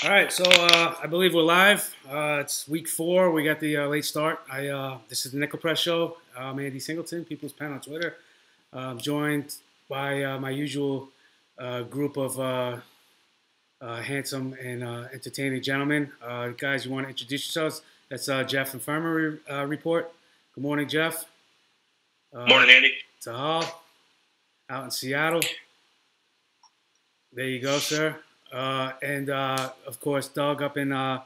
All right, so I believe we're live. It's week 4. We got the late start. This is the Nickel Press Show. I'm Andy Singleton, People's Pen on Twitter. I'm joined by my usual group of handsome and entertaining gentlemen. Guys, you want to introduce yourselves? That's Jeff Infirmary Report. Good morning, Jeff. Morning, Andy. Tahal, out in Seattle. There you go, sir. And of course, Doug up in Rhode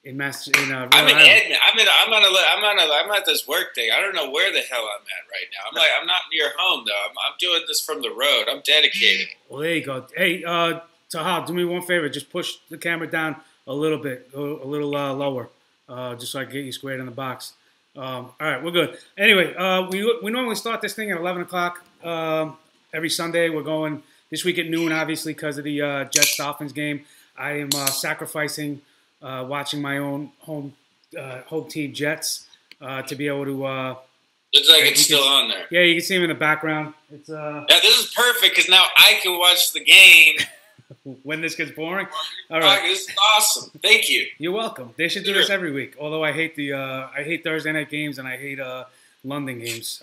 Island. I'm in Edmond. I'm at this work thing. I don't know where the hell I'm at right now. I'm not near home though. I'm doing this from the road. I'm dedicated. Well, there you go. Hey, Tahal, do me one favor. Just push the camera down a little bit, a little lower, just so I can get you squared in the box. All right, we're good. Anyway, we normally start this thing at 11 o'clock every Sunday. We're going this week at noon, obviously, because of the Jets-Dolphins game. I am sacrificing watching my own home team Jets to be able to. Looks like it's still on there. Yeah, you can see him in the background. It's Yeah, this is perfect because now I can watch the game. When this gets boring. All right. This is awesome. Thank you. You're welcome. They should do this every week. Although I hate I hate Thursday night games and I hate London games.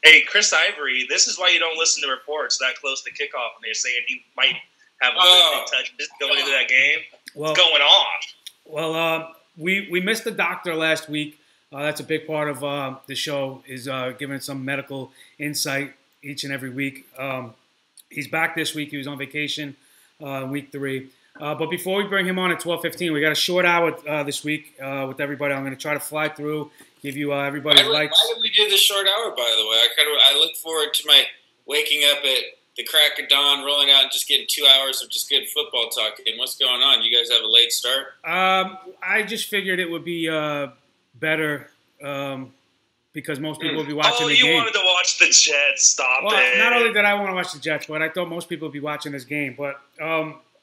Hey, Chris Ivory, this is why you don't listen to reports that close to kickoff when they're saying he might have a touch going into that game. What's going on? Well, we missed the doctor last week. That's a big part of the show, is giving some medical insight each and every week. He's back this week. He was on vacation week 3. But before we bring him on at 12:15, we got a short hour this week with everybody. I'm going to try to fly through, give you everybody's likes. Why did we do this short hour, by the way? I look forward to my waking up at the crack of dawn, rolling out and just getting 2 hours of just good football talking. What's going on? You guys have a late start? I just figured it would be better because most people would be watching the game. Oh, you wanted to watch the Jets. Stop it. Not only did I want to watch the Jets, but I thought most people would be watching this game. But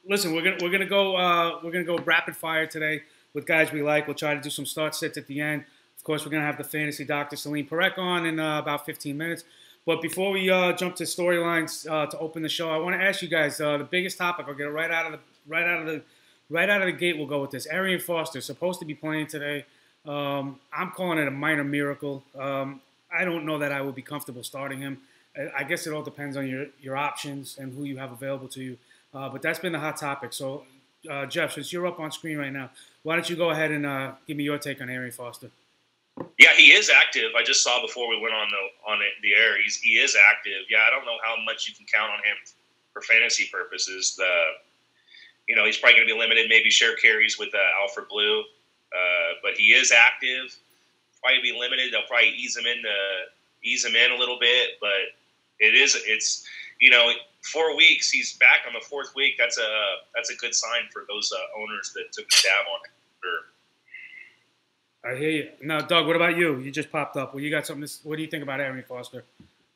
listen, we're gonna go rapid fire today with guys we like. We'll try to do some start sits at the end. Of course, we're gonna have the fantasy doctor Salim Parekh on in about 15 minutes. But before we jump to storylines to open the show, I want to ask you guys the biggest topic. I'll get it right out of the gate. We'll go with this. Arian Foster supposed to be playing today. I'm calling it a minor miracle. I don't know that I would be comfortable starting him. I guess it all depends on your options and who you have available to you. But that's been the hot topic. So, Jeff, since you're up on screen right now, why don't you go ahead and give me your take on Arian Foster? Yeah, he is active. I just saw before we went on the air. He is active. Yeah, I don't know how much you can count on him for fantasy purposes. He's probably going to be limited. Maybe share carries with Alfred Blue. But he is active. Probably be limited. They'll probably ease him in a little bit. But it's 4 weeks. He's back on the 4th week. That's a good sign for those owners that took a stab on it. Sure. I hear you. Now, Doug, what about you? You just popped up. Well, you got something. What do you think about Arian Foster?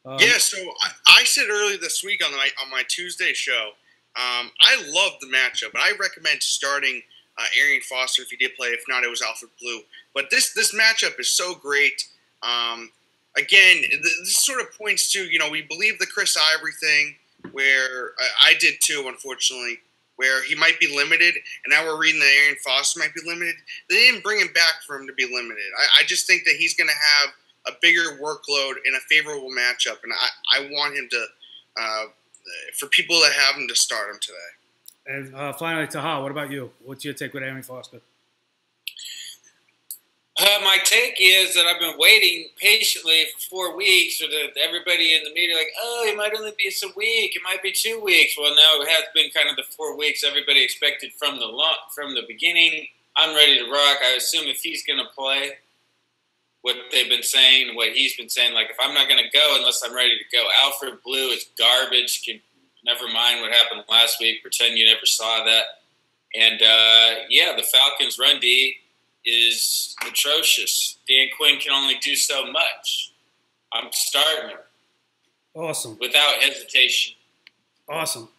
So I said earlier this week on my Tuesday show, I love the matchup, but I recommend starting Arian Foster if he did play. If not, it was Alfred Blue. But this matchup is so great. Again, this sort of points to, we believe the Chris Ivory thing, where I did too, unfortunately, where he might be limited, and now we're reading that Arian Foster might be limited. They didn't bring him back for him to be limited. I just think that he's going to have a bigger workload in a favorable matchup, and I want him to, for people that have him, to start him today. And finally, Taha, what about you? What's your take with Arian Foster? My take is that I've been waiting patiently for 4 weeks for everybody in the media it might only be a week, it might be 2 weeks. Well, now it has been kind of the 4 weeks everybody expected from the beginning. I'm ready to rock. I assume if he's going to play, what they've been saying, what he's been saying, if I'm not going to go unless I'm ready to go. Alfred Blue is garbage. Never mind what happened last week. Pretend you never saw that. And, the Falcons' run D is atrocious. Dan Quinn can only do so much. I'm starting him. Awesome. Without hesitation. Awesome.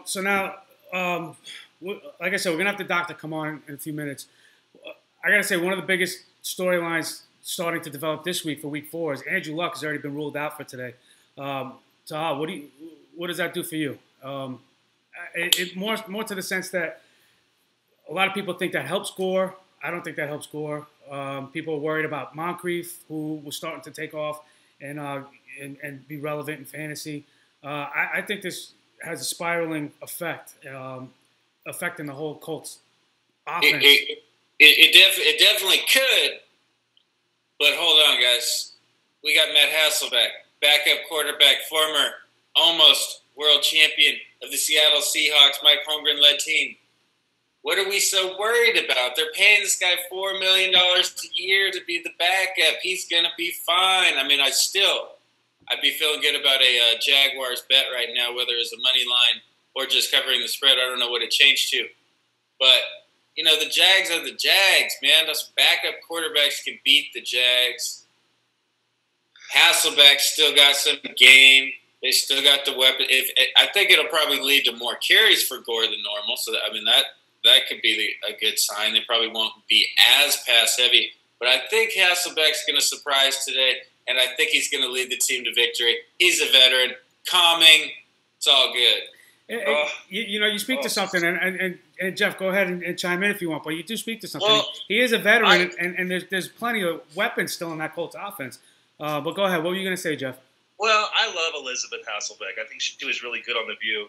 So now, like I said, we're going to have the doctor come on in a few minutes. I got to say, one of the biggest storylines starting to develop this week for week 4 is Andrew Luck has already been ruled out for today. Taha, what does that do for you? More to the sense that A lot of people think that helps Gore. I don't think that helps Gore. People are worried about Moncrief, who was starting to take off and be relevant in fantasy. I think this has a spiraling effect, affecting the whole Colts offense. It definitely could, but hold on, guys. We got Matt Hasselbeck, backup quarterback, former almost world champion of the Seattle Seahawks, Mike Holmgren-led team. What are we so worried about? They're paying this guy $4 million a year to be the backup. He's going to be fine. I mean, I'd be feeling good about a Jaguars bet right now, whether it's a money line or just covering the spread. I don't know what it changed to. But, you know, the Jags are the Jags, man. Those backup quarterbacks can beat the Jags. Hasselbeck still got some game. They still got the weapon. I think it'll probably lead to more carries for Gore than normal. So, that could be a good sign. They probably won't be as pass heavy. But I think Hasselbeck's going to surprise today, and I think he's going to lead the team to victory. He's a veteran, calming. It's all good. You speak to something, and Jeff, go ahead and chime in if you want, but you do speak to something. Well, he is a veteran, and there's plenty of weapons still in that Colts offense. But go ahead. What were you going to say, Jeff? Well, I love Elizabeth Hasselbeck. I think she was really good on The View.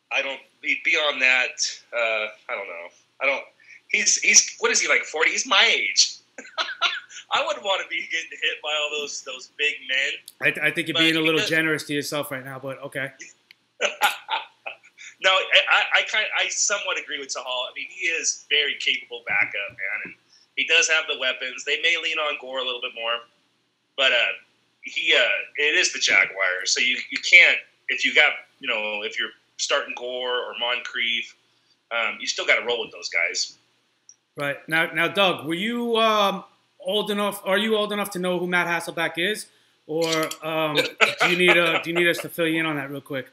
I don't beyond that. I don't know. He's what is he, like 40? He's my age. I wouldn't want to be getting hit by all those big men. I think you're being a little generous to yourself right now, but okay. No, I somewhat agree with Sahal. I mean, he is very capable backup, man, and he does have the weapons. They may lean on Gore a little bit more, but it is the Jaguars, so you can't, if you're starting Gore or Moncrief, you still got to roll with those guys. Right. Now, Doug, were you old enough? Are you old enough to know who Matt Hasselbeck is, or do you need us to fill you in on that real quick?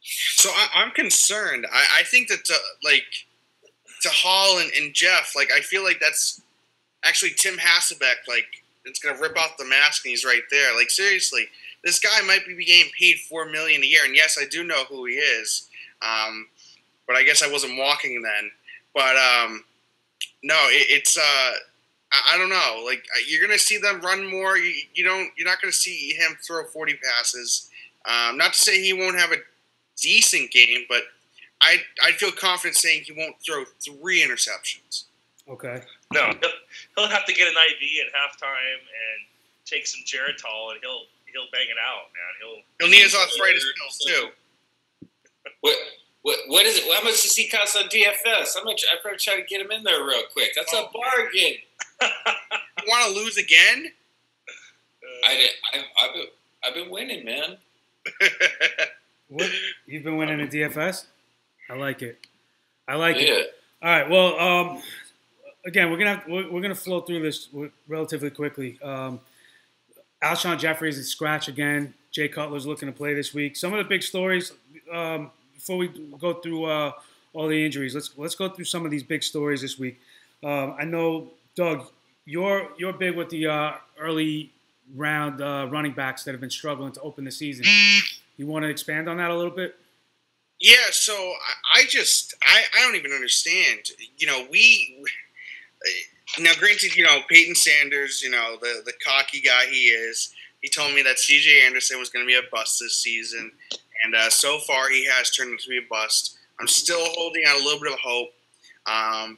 So I'm concerned. I think that to Hall and Jeff, I feel like that's actually Tim Hasselbeck. It's gonna rip off the mask and he's right there. Seriously, this guy might be getting paid $4 million a year, and yes, I do know who he is. But I guess I wasn't walking then. But no, it's I don't know. You're gonna see them run more. You're not gonna see him throw 40 passes. Not to say he won't have a decent game, but I'd feel confident saying he won't throw 3 interceptions. Okay. No, he'll have to get an IV at halftime and take some Geritol, and he'll bang it out, man. He'll need his arthritis pills too. What is it? How much does he cost on DFS? How much? I've tried to get him in there real quick. That's a bargain. You want to lose again? I've been winning, man. What? You've been winning at DFS? I like it. All right. Well, again, we're gonna flow through this relatively quickly. Alshon Jeffrey is at scratch again. Jay Cutler's looking to play this week. Some of the big stories before we go through all the injuries. Let's go through some of these big stories this week. I know, Doug, you're big with the early round running backs that have been struggling to open the season. You want to expand on that a little bit? Yeah. So I don't even understand. Now, granted, Peyton Sanders, the cocky guy he is, he told me that C.J. Anderson was going to be a bust this season, and so far he has turned into be a bust. I'm still holding out a little bit of hope,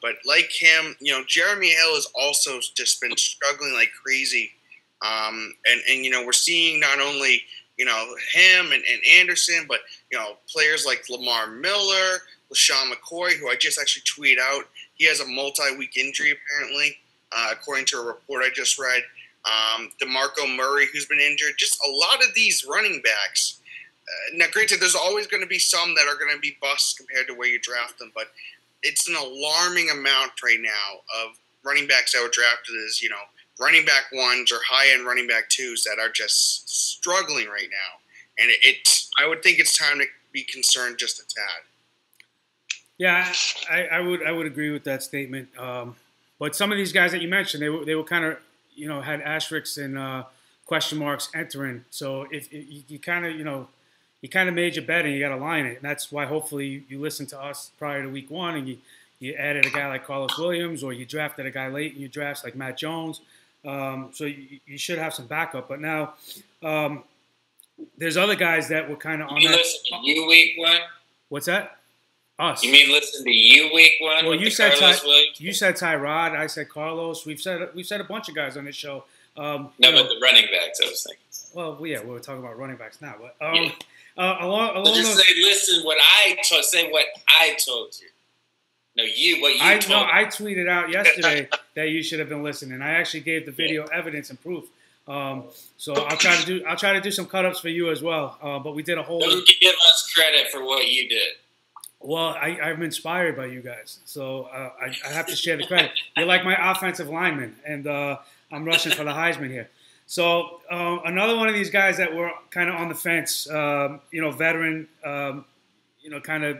but like him, Jeremy Hill has also just been struggling like crazy, and we're seeing not only him and Anderson, but players like Lamar Miller, LaShawn McCoy, who I just actually tweeted out. He has a multi-week injury, apparently, according to a report I just read. DeMarco Murray, who's been injured. Just a lot of these running backs. Now, granted, there's always going to be some that are going to be busts compared to where you draft them, but it's an alarming amount right now of running backs that were drafted as, running back ones or high-end running back twos that are just struggling right now. And I would think it's time to be concerned just a tad. Yeah, I would agree with that statement. But some of these guys that you mentioned, they were kind of, had asterisks and question marks entering. So if you kind of, you kind of made your bet and you got to line it. And that's why hopefully you listened to us prior to week 1 and you added a guy like Carlos Williams, or you drafted a guy late in your drafts like Matt Jones. So you should have some backup. But now there's other guys that were kind of on that. You listen to you week 1? What's that? Us. You mean listen to you week 1? Well, you said Tyrod. I said Carlos. We've said a bunch of guys on this show. No, but the running backs, I was thinking. Well, yeah, we're talking about running backs now. But along just say, listen, say what I told you. No, what you told me. I tweeted out yesterday that you should have been listening. I actually gave the video evidence and proof. So I'll try to do some cut-ups for you as well. But we did a whole. Don't give us credit for what you did. Well, I'm inspired by you guys, so I have to share the credit. You're like my offensive lineman, and I'm rushing for the Heisman here. So another one of these guys that were kind of on the fence, veteran, kind of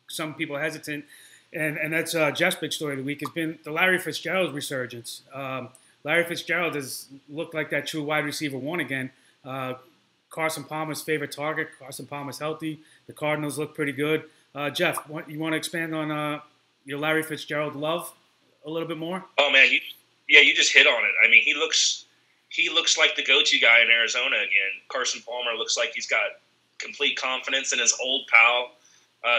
some people hesitant, and that's Jeff's big story of the week has been the Larry Fitzgerald resurgence. Larry Fitzgerald has looked like that true wide receiver 1 again. Carson Palmer's favorite target. Carson Palmer's healthy. The Cardinals look pretty good. Jeff, you want to expand on your Larry Fitzgerald love a little bit more? Oh man, you just hit on it. I mean, he looks like the go-to guy in Arizona again. Carson Palmer looks like he's got complete confidence in his old pal.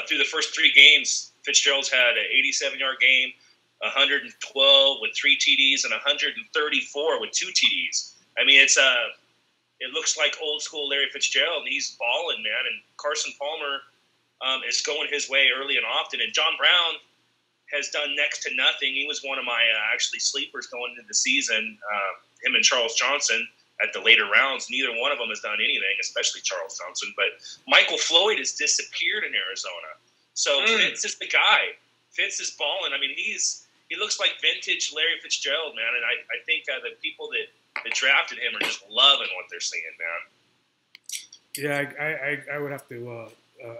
Through the first 3 games, Fitzgerald's had an 87-yard game, 112 with 3 TDs, and 134 with 2 TDs. I mean, it looks like old school Larry Fitzgerald, and he's balling, man. And Carson Palmer is going his way early and often. And John Brown has done next to nothing. He was one of my actually sleepers going into the season. Him and Charles Johnson at the later rounds. Neither one of them has done anything, especially Charles Johnson. But Michael Floyd has disappeared in Arizona. So Fitz is the guy. Fitz is balling. I mean, he looks like vintage Larry Fitzgerald, man. And I think the people that drafted him are just loving what they're seeing, man. Yeah, I would have to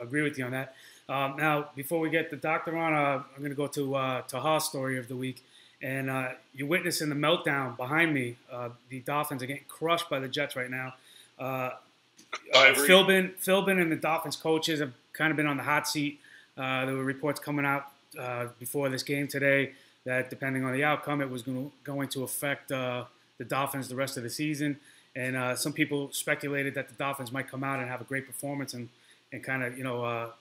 agree with you on that. Now, before we get the doctor on, I'm going to go to Taha's story of the week. And you're witnessing the meltdown behind me. The Dolphins are getting crushed by the Jets right now. Philbin and the Dolphins coaches have kind of been on the hot seat. There were reports coming out before this game today that depending on the outcome, it was going to affect the Dolphins the rest of the season. And some people speculated that the Dolphins might come out and have a great performance and kind of,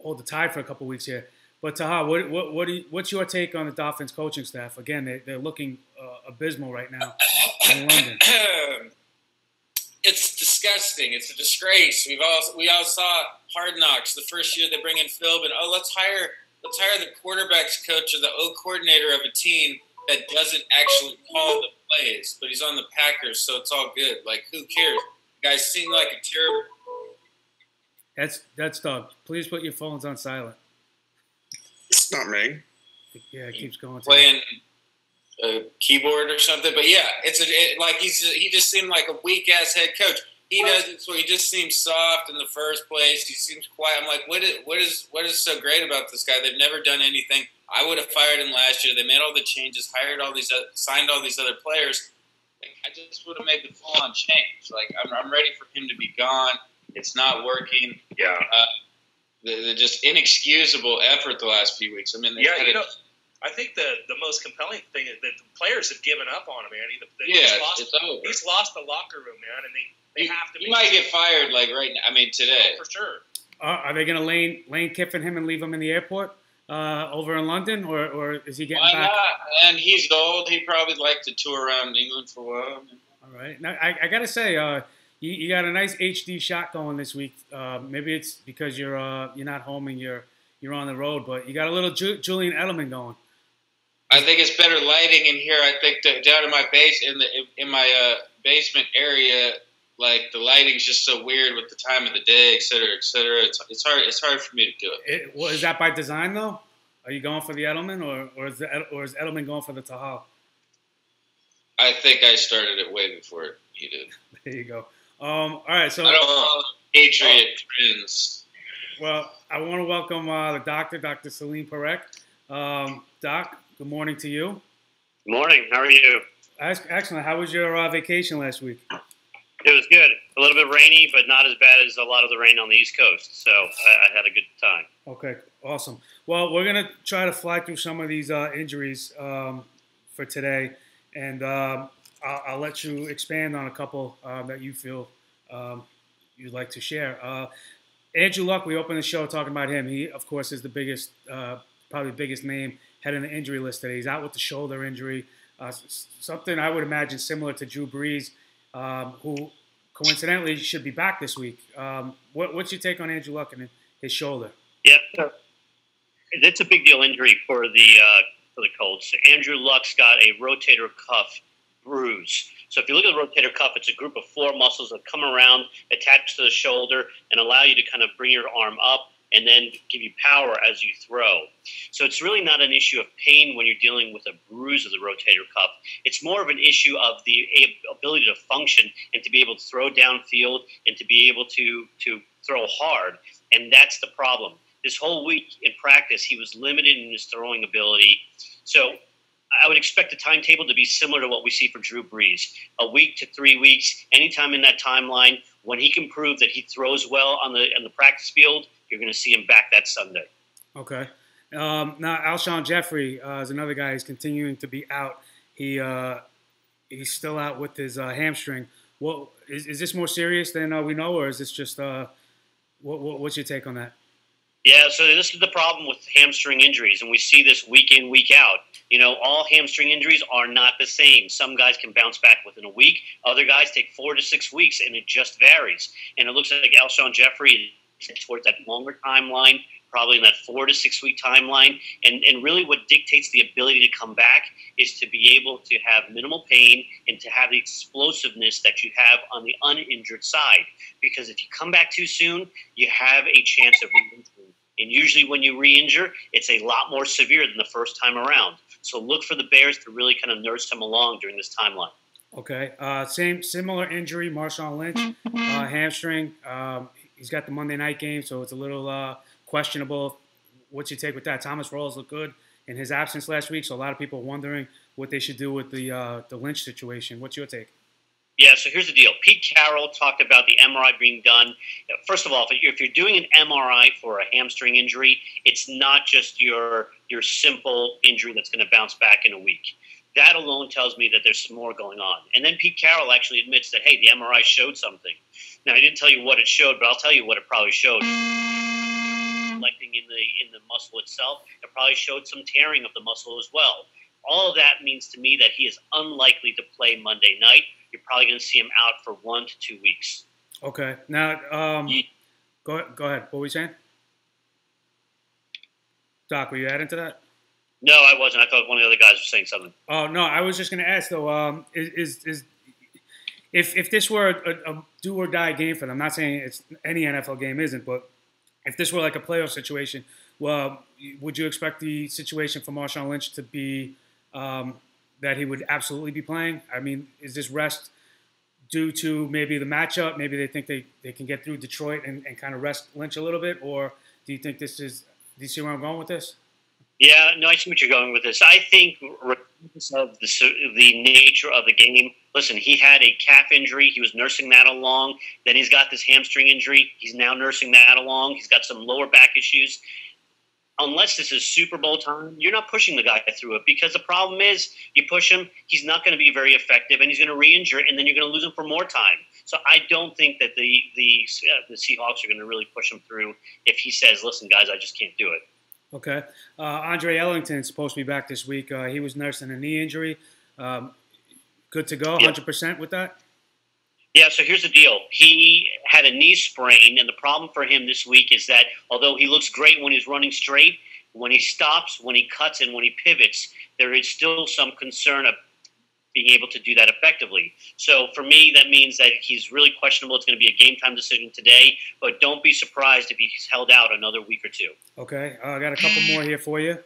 hold the tide for a couple weeks here. But Taha, what's your take on the Dolphins coaching staff? Again, they're looking abysmal right now in London. It's disgusting. It's a disgrace. We all saw Hard Knocks the first year they bring in Philbin. Oh, let's hire the quarterback's coach or the O coordinator of a team that doesn't actually call the plays, but he's on the Packers, so it's all good. Like, who cares? The guys seem like a terrible. That's Doug. Please put your phones on silent. It's not me. Yeah, it keeps going. Playing a keyboard or something, but yeah, he just seemed like a weak ass head coach. He doesn't. So he just seems soft in the first place. He seems quiet. I'm like, what is so great about this guy? They've never done anything. I would have fired him last year. They made all the changes, signed all these other players. I just would have made the full on change. Like I'm ready for him to be gone. It's not working. Yeah. The just inexcusable effort the last few weeks. I mean, I think the most compelling thing is that the players have given up on him, man. It's over. He's lost the locker room, man, and they have to. He might get fired like right now. I mean, today for sure. Are they going to Lane Kiffin him and leave him in the airport over in London, or is he getting Why back? Not? And he's old. He'd probably like to tour around England for a while. All right. Now I got to say, you got a nice HD shot going this week. Maybe it's because you're not home and you're on the road, but you got a little Julian Edelman going. I think it's better lighting in here. I think down in my basement area, like the lighting's just so weird with the time of the day, et cetera, et cetera. It's hard for me to do it. Well, is that by design though? Are you going for the Edelman, or is Edelman going for the Tahal? I think I started it way before he did. There you go. All right, so I don't follow Patriot trends. Well, I want to welcome the doctor, Dr. Salim Parekh. Doc, good morning to you. Good morning. How are you? Excellent. How was your vacation last week? It was good. A little bit rainy, but not as bad as a lot of the rain on the East Coast. So I had a good time. Okay, awesome. Well, we're going to try to fly through some of these injuries for today, and I'll let you expand on a couple that you feel you'd like to share. Andrew Luck, we opened the show talking about him. He, of course, is the biggest, probably the biggest name heading the injury list today. He's out with the shoulder injury, something I would imagine similar to Drew Brees, who coincidentally should be back this week. What's your take on Andrew Luck and his shoulder? Yeah, it's a big deal injury for the Colts. Andrew Luck's got a rotator cuff bruise. So if you look at the rotator cuff, it's a group of 4 muscles that come around, attach to the shoulder, and allow you to kind of bring your arm up and then give you power as you throw. So it's really not an issue of pain when you're dealing with a bruise of the rotator cuff. It's more of an issue of the ability to function and to be able to throw downfield and to be able to throw hard. And that's the problem. This whole week in practice, he was limited in his throwing ability. So I would expect the timetable to be similar to what we see for Drew Brees. A week to 3 weeks, anytime in that timeline, when he can prove that he throws well on the practice field, you're going to see him back that Sunday. Okay. Now, Alshon Jeffrey is another guy who's continuing to be out. He's still out with his hamstring. Well, is this more serious than we know, or is this just what's your take on that? Yeah, so this is the problem with hamstring injuries, and we see this week in, week out. You know, all hamstring injuries are not the same. Some guys can bounce back within a week. Other guys take 4 to 6 weeks, and it just varies. And it looks like Alshon Jeffrey is towards that longer timeline, probably in that 4 to 6 week timeline. And really what dictates the ability to come back is to be able to have minimal pain and to have the explosiveness that you have on the uninjured side. Because if you come back too soon, you have a chance of re-injury. And usually when you re-injure, it's a lot more severe than the first time around. So look for the Bears to really kind of nurse him along during this timeline. Okay. Similar injury, Marshawn Lynch, hamstring. He's got the Monday night game, so it's a little questionable. What's your take with that? Thomas Rawls looked good in his absence last week, so a lot of people are wondering what they should do with the Lynch situation. What's your take? Yeah, so here's the deal. Pete Carroll talked about the MRI being done. First of all, if you're doing an MRI for a hamstring injury, it's not just your simple injury that's going to bounce back in a week. That alone tells me that there's some more going on. And then Pete Carroll actually admits that, hey, the MRI showed something. Now, he didn't tell you what it showed, but I'll tell you what it probably showed. Collecting in the muscle itself, it probably showed some tearing of the muscle as well. All of that means to me that he is unlikely to play Monday night. You're probably going to see him out for 1 to 2 weeks. Okay. Now, go ahead. What were you saying? Doc, were you adding to that? No, I wasn't. I thought one of the other guys was saying something. Oh, no. I was just going to ask, though, if this were a do-or-die game for them, I'm not saying it's any NFL game isn't, but if this were like a playoff situation, well, would you expect the situation for Marshawn Lynch to be that he would absolutely be playing? I mean, is this rest due to maybe the matchup? Maybe they think they can get through Detroit and kind of rest Lynch a little bit? Or do you think do you see where I'm going with this? Yeah, no, I see what you're going with this. I think regardless of the nature of the game, listen, he had a calf injury. He was nursing that along. Then he's got this hamstring injury. He's now nursing that along. He's got some lower back issues. Unless this is Super Bowl time, you're not pushing the guy through it, because the problem is you push him, he's not going to be very effective, and he's going to re-injure, and then you're going to lose him for more time. So I don't think that the Seahawks are going to really push him through if he says, listen, guys, I just can't do it. Okay. Andre Ellington's supposed to be back this week. He was nursing a knee injury. Good to go, 100% with that? Yeah, so here's the deal. He had a knee sprain, and the problem for him this week is that although he looks great when he's running straight, when he stops, when he cuts, and when he pivots, there is still some concern of being able to do that effectively. So for me, that means that he's really questionable. It's going to be a game-time decision today, but don't be surprised if he's held out another week or two. Okay, I got a couple more here for you.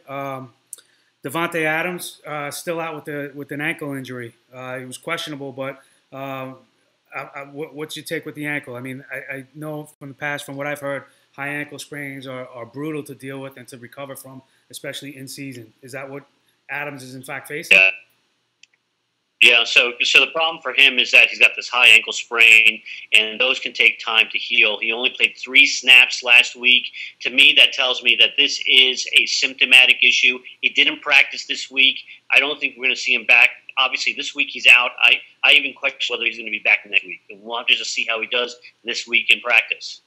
Davante Adams still out with an ankle injury. He was questionable, but what's your take with the ankle? I mean, I know from the past, from what I've heard, high ankle sprains are brutal to deal with and to recover from, especially in season. Is that what Adams is in fact facing? Yeah, so the problem for him is that he's got this high ankle sprain, and those can take time to heal. He only played 3 snaps last week. To me, that tells me that this is a symptomatic issue. He didn't practice this week. I don't think we're going to see him back. Obviously, this week he's out. I even question whether he's going to be back next week. And we'll have to just see how he does this week in practice.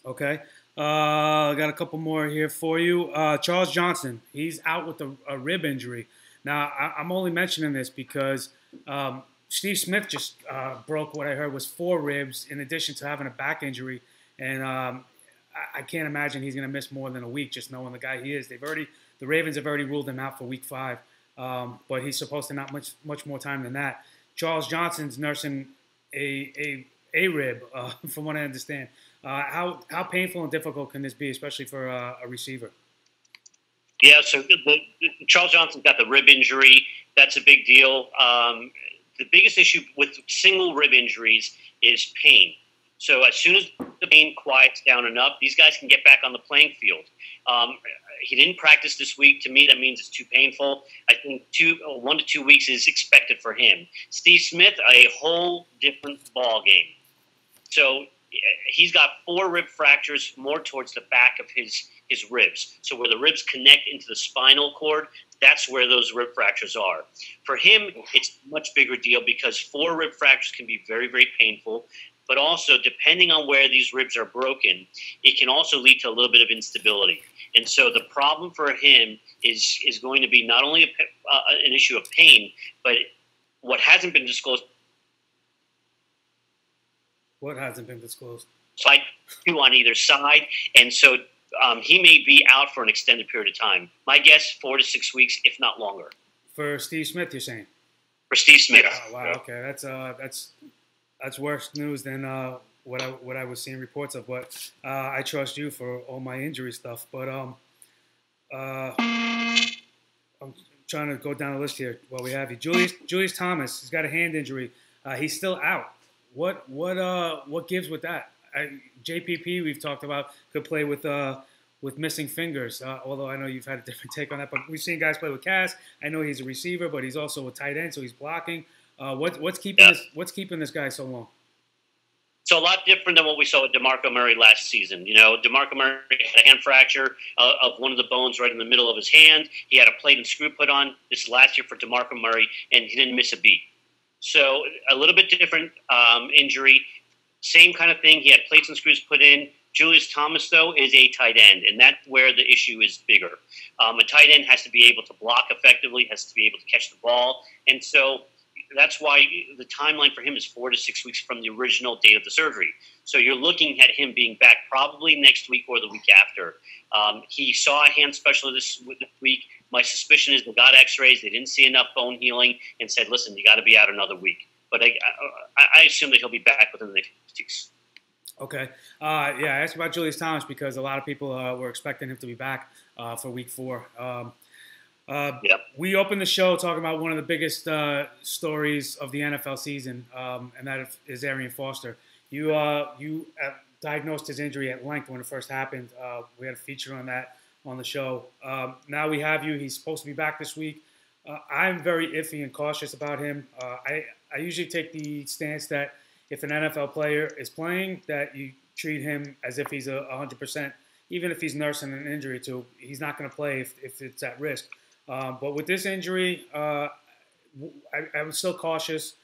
Okay. I got a couple more here for you. Charles Johnson, he's out with a rib injury. Now, I'm only mentioning this because Steve Smith just broke what I heard was 4 ribs in addition to having a back injury. And I can't imagine he's going to miss more than a week just knowing the guy he is. The Ravens have already ruled him out for week 5, but he's supposed to not much more time than that. Charles Johnson's nursing a rib, from what I understand. How painful and difficult can this be, especially for a receiver? Yeah, so Charles Johnson's got the rib injury. That's a big deal. The biggest issue with single rib injuries is pain. So as soon as the pain quiets down enough, these guys can get back on the playing field. He didn't practice this week. To me, that means it's too painful. I think 1 to 2 weeks is expected for him. Steve Smith, a whole different ball game. So he's got 4 rib fractures more towards the back of his ribs. So where the ribs connect into the spinal cord, that's where those rib fractures are. For him, it's a much bigger deal because 4 rib fractures can be very, very painful. But also, depending on where these ribs are broken, it can also lead to a little bit of instability. And so the problem for him is going to be not only an issue of pain, but what hasn't been disclosed. What hasn't been disclosed? Like 2 on either side. And so he may be out for an extended period of time. My guess, 4 to 6 weeks, if not longer. For Steve Smith, you're saying? For Steve Smith. Oh, wow, okay. That's worse news than what I was seeing reports of. But I trust you for all my injury stuff. But I'm trying to go down the list here while we have you. Julius Thomas, he's got a hand injury. He's still out. What gives with that? JPP, we've talked about, could play with missing fingers. Although I know you've had a different take on that, but we've seen guys play with Cass. I know he's a receiver, but he's also a tight end, so he's blocking. What's keeping this guy so long? So a lot different than what we saw with DeMarco Murray last season. You know, DeMarco Murray had a hand fracture of one of the bones right in the middle of his hand. He had a plate and screw put on. This is last year for DeMarco Murray, and he didn't miss a beat. So a little bit different injury. Same kind of thing. He had plates and screws put in. Julius Thomas, though, is a tight end, and that's where the issue is bigger. A tight end has to be able to block effectively, has to be able to catch the ball, and so that's why the timeline for him is 4 to 6 weeks from the original date of the surgery. So you're looking at him being back probably next week or the week after. He saw a hand specialist this week. My suspicion is they got x-rays, they didn't see enough bone healing, and said, listen, you got to be out another week. But I assume that he'll be back within the next 6 weeks. Okay. I asked about Julius Thomas because a lot of people were expecting him to be back for week 4. We opened the show talking about one of the biggest stories of the NFL season, and that is Arian Foster. You diagnosed his injury at length when it first happened. We had a feature on that on the show. Now we have you. He's supposed to be back this week. I'm very iffy and cautious about him. I usually take the stance that if an NFL player is playing, that you treat him as if he's 100%. Even if he's nursing an injury too, he's not going to play if it's at risk. But with this injury, I was still cautious.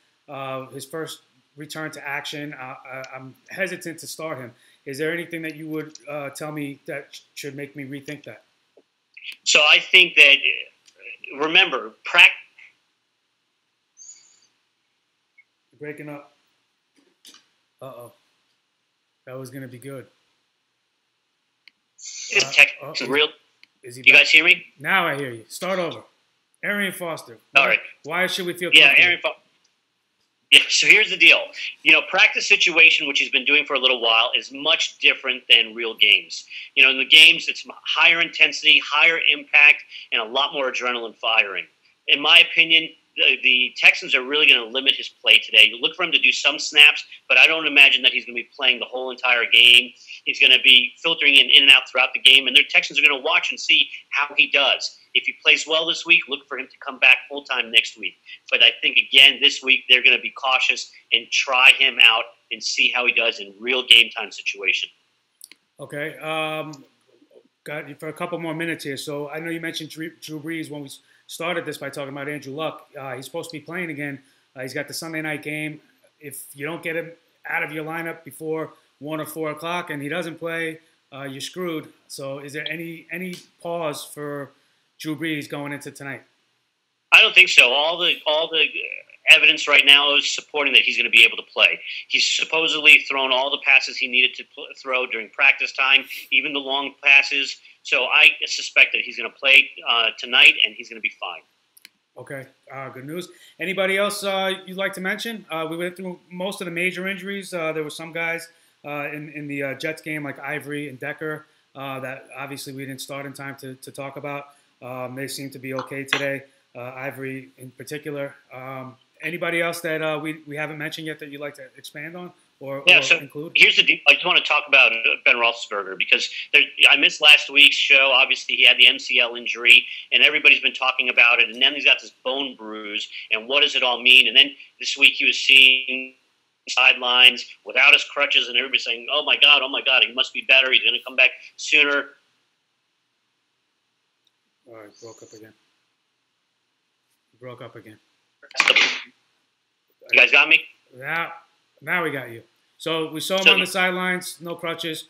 His first return to action, I'm hesitant to start him. Is there anything that you would tell me that should make me rethink that? So I think that, remember, practice. You're breaking up. Uh-oh. That was going to be good. Real. Is he you guys hear me? Now I hear you. Start over. Arian Foster. All right. Why should we feel comfortable? Yeah, Arian Foster. Yeah, so here's the deal. You know, practice situation, which he's been doing for a little while, is much different than real games. You know, in the games, it's higher intensity, higher impact, and a lot more adrenaline firing. In my opinion, the Texans are really going to limit his play today. You look for him to do some snaps, but I don't imagine that he's going to be playing the whole entire game. He's going to be filtering in and out throughout the game, and the Texans are going to watch and see how he does. If he plays well this week, look for him to come back full-time next week. But I think, again, this week they're going to be cautious and try him out and see how he does in real game-time situation. Okay. Got you for a couple more minutes here. So I know you mentioned Drew Brees when we started this by talking about Andrew Luck. He's supposed to be playing again. He's got the Sunday night game. If you don't get him out of your lineup before 1 or 4 o'clock and he doesn't play, you're screwed. So is there any pause for Drew Brees going into tonight? I don't think so. All the evidence right now is supporting that he's going to be able to play. He's supposedly thrown all the passes he needed to throw during practice time, even the long passes. So I suspect that he's going to play tonight, and he's going to be fine. Okay, good news. Anybody else you'd like to mention? We went through most of the major injuries. There were some guys in the Jets game, like Ivory and Decker, that obviously we didn't start in time to talk about. They seem to be okay today, Ivory in particular. Anybody else that we haven't mentioned yet that you'd like to expand on or include? Here's the deal. I just want to talk about Ben Roethlisberger because I missed last week's show. Obviously, he had the MCL injury, and everybody's been talking about it. And then he's got this bone bruise, and what does it all mean? And then this week he was seeing sidelines without his crutches, and everybody's saying, oh, my God, he must be better. He's going to come back sooner. All right, broke up again. You guys got me? Now we got you. So we saw him on the sidelines, no crutches.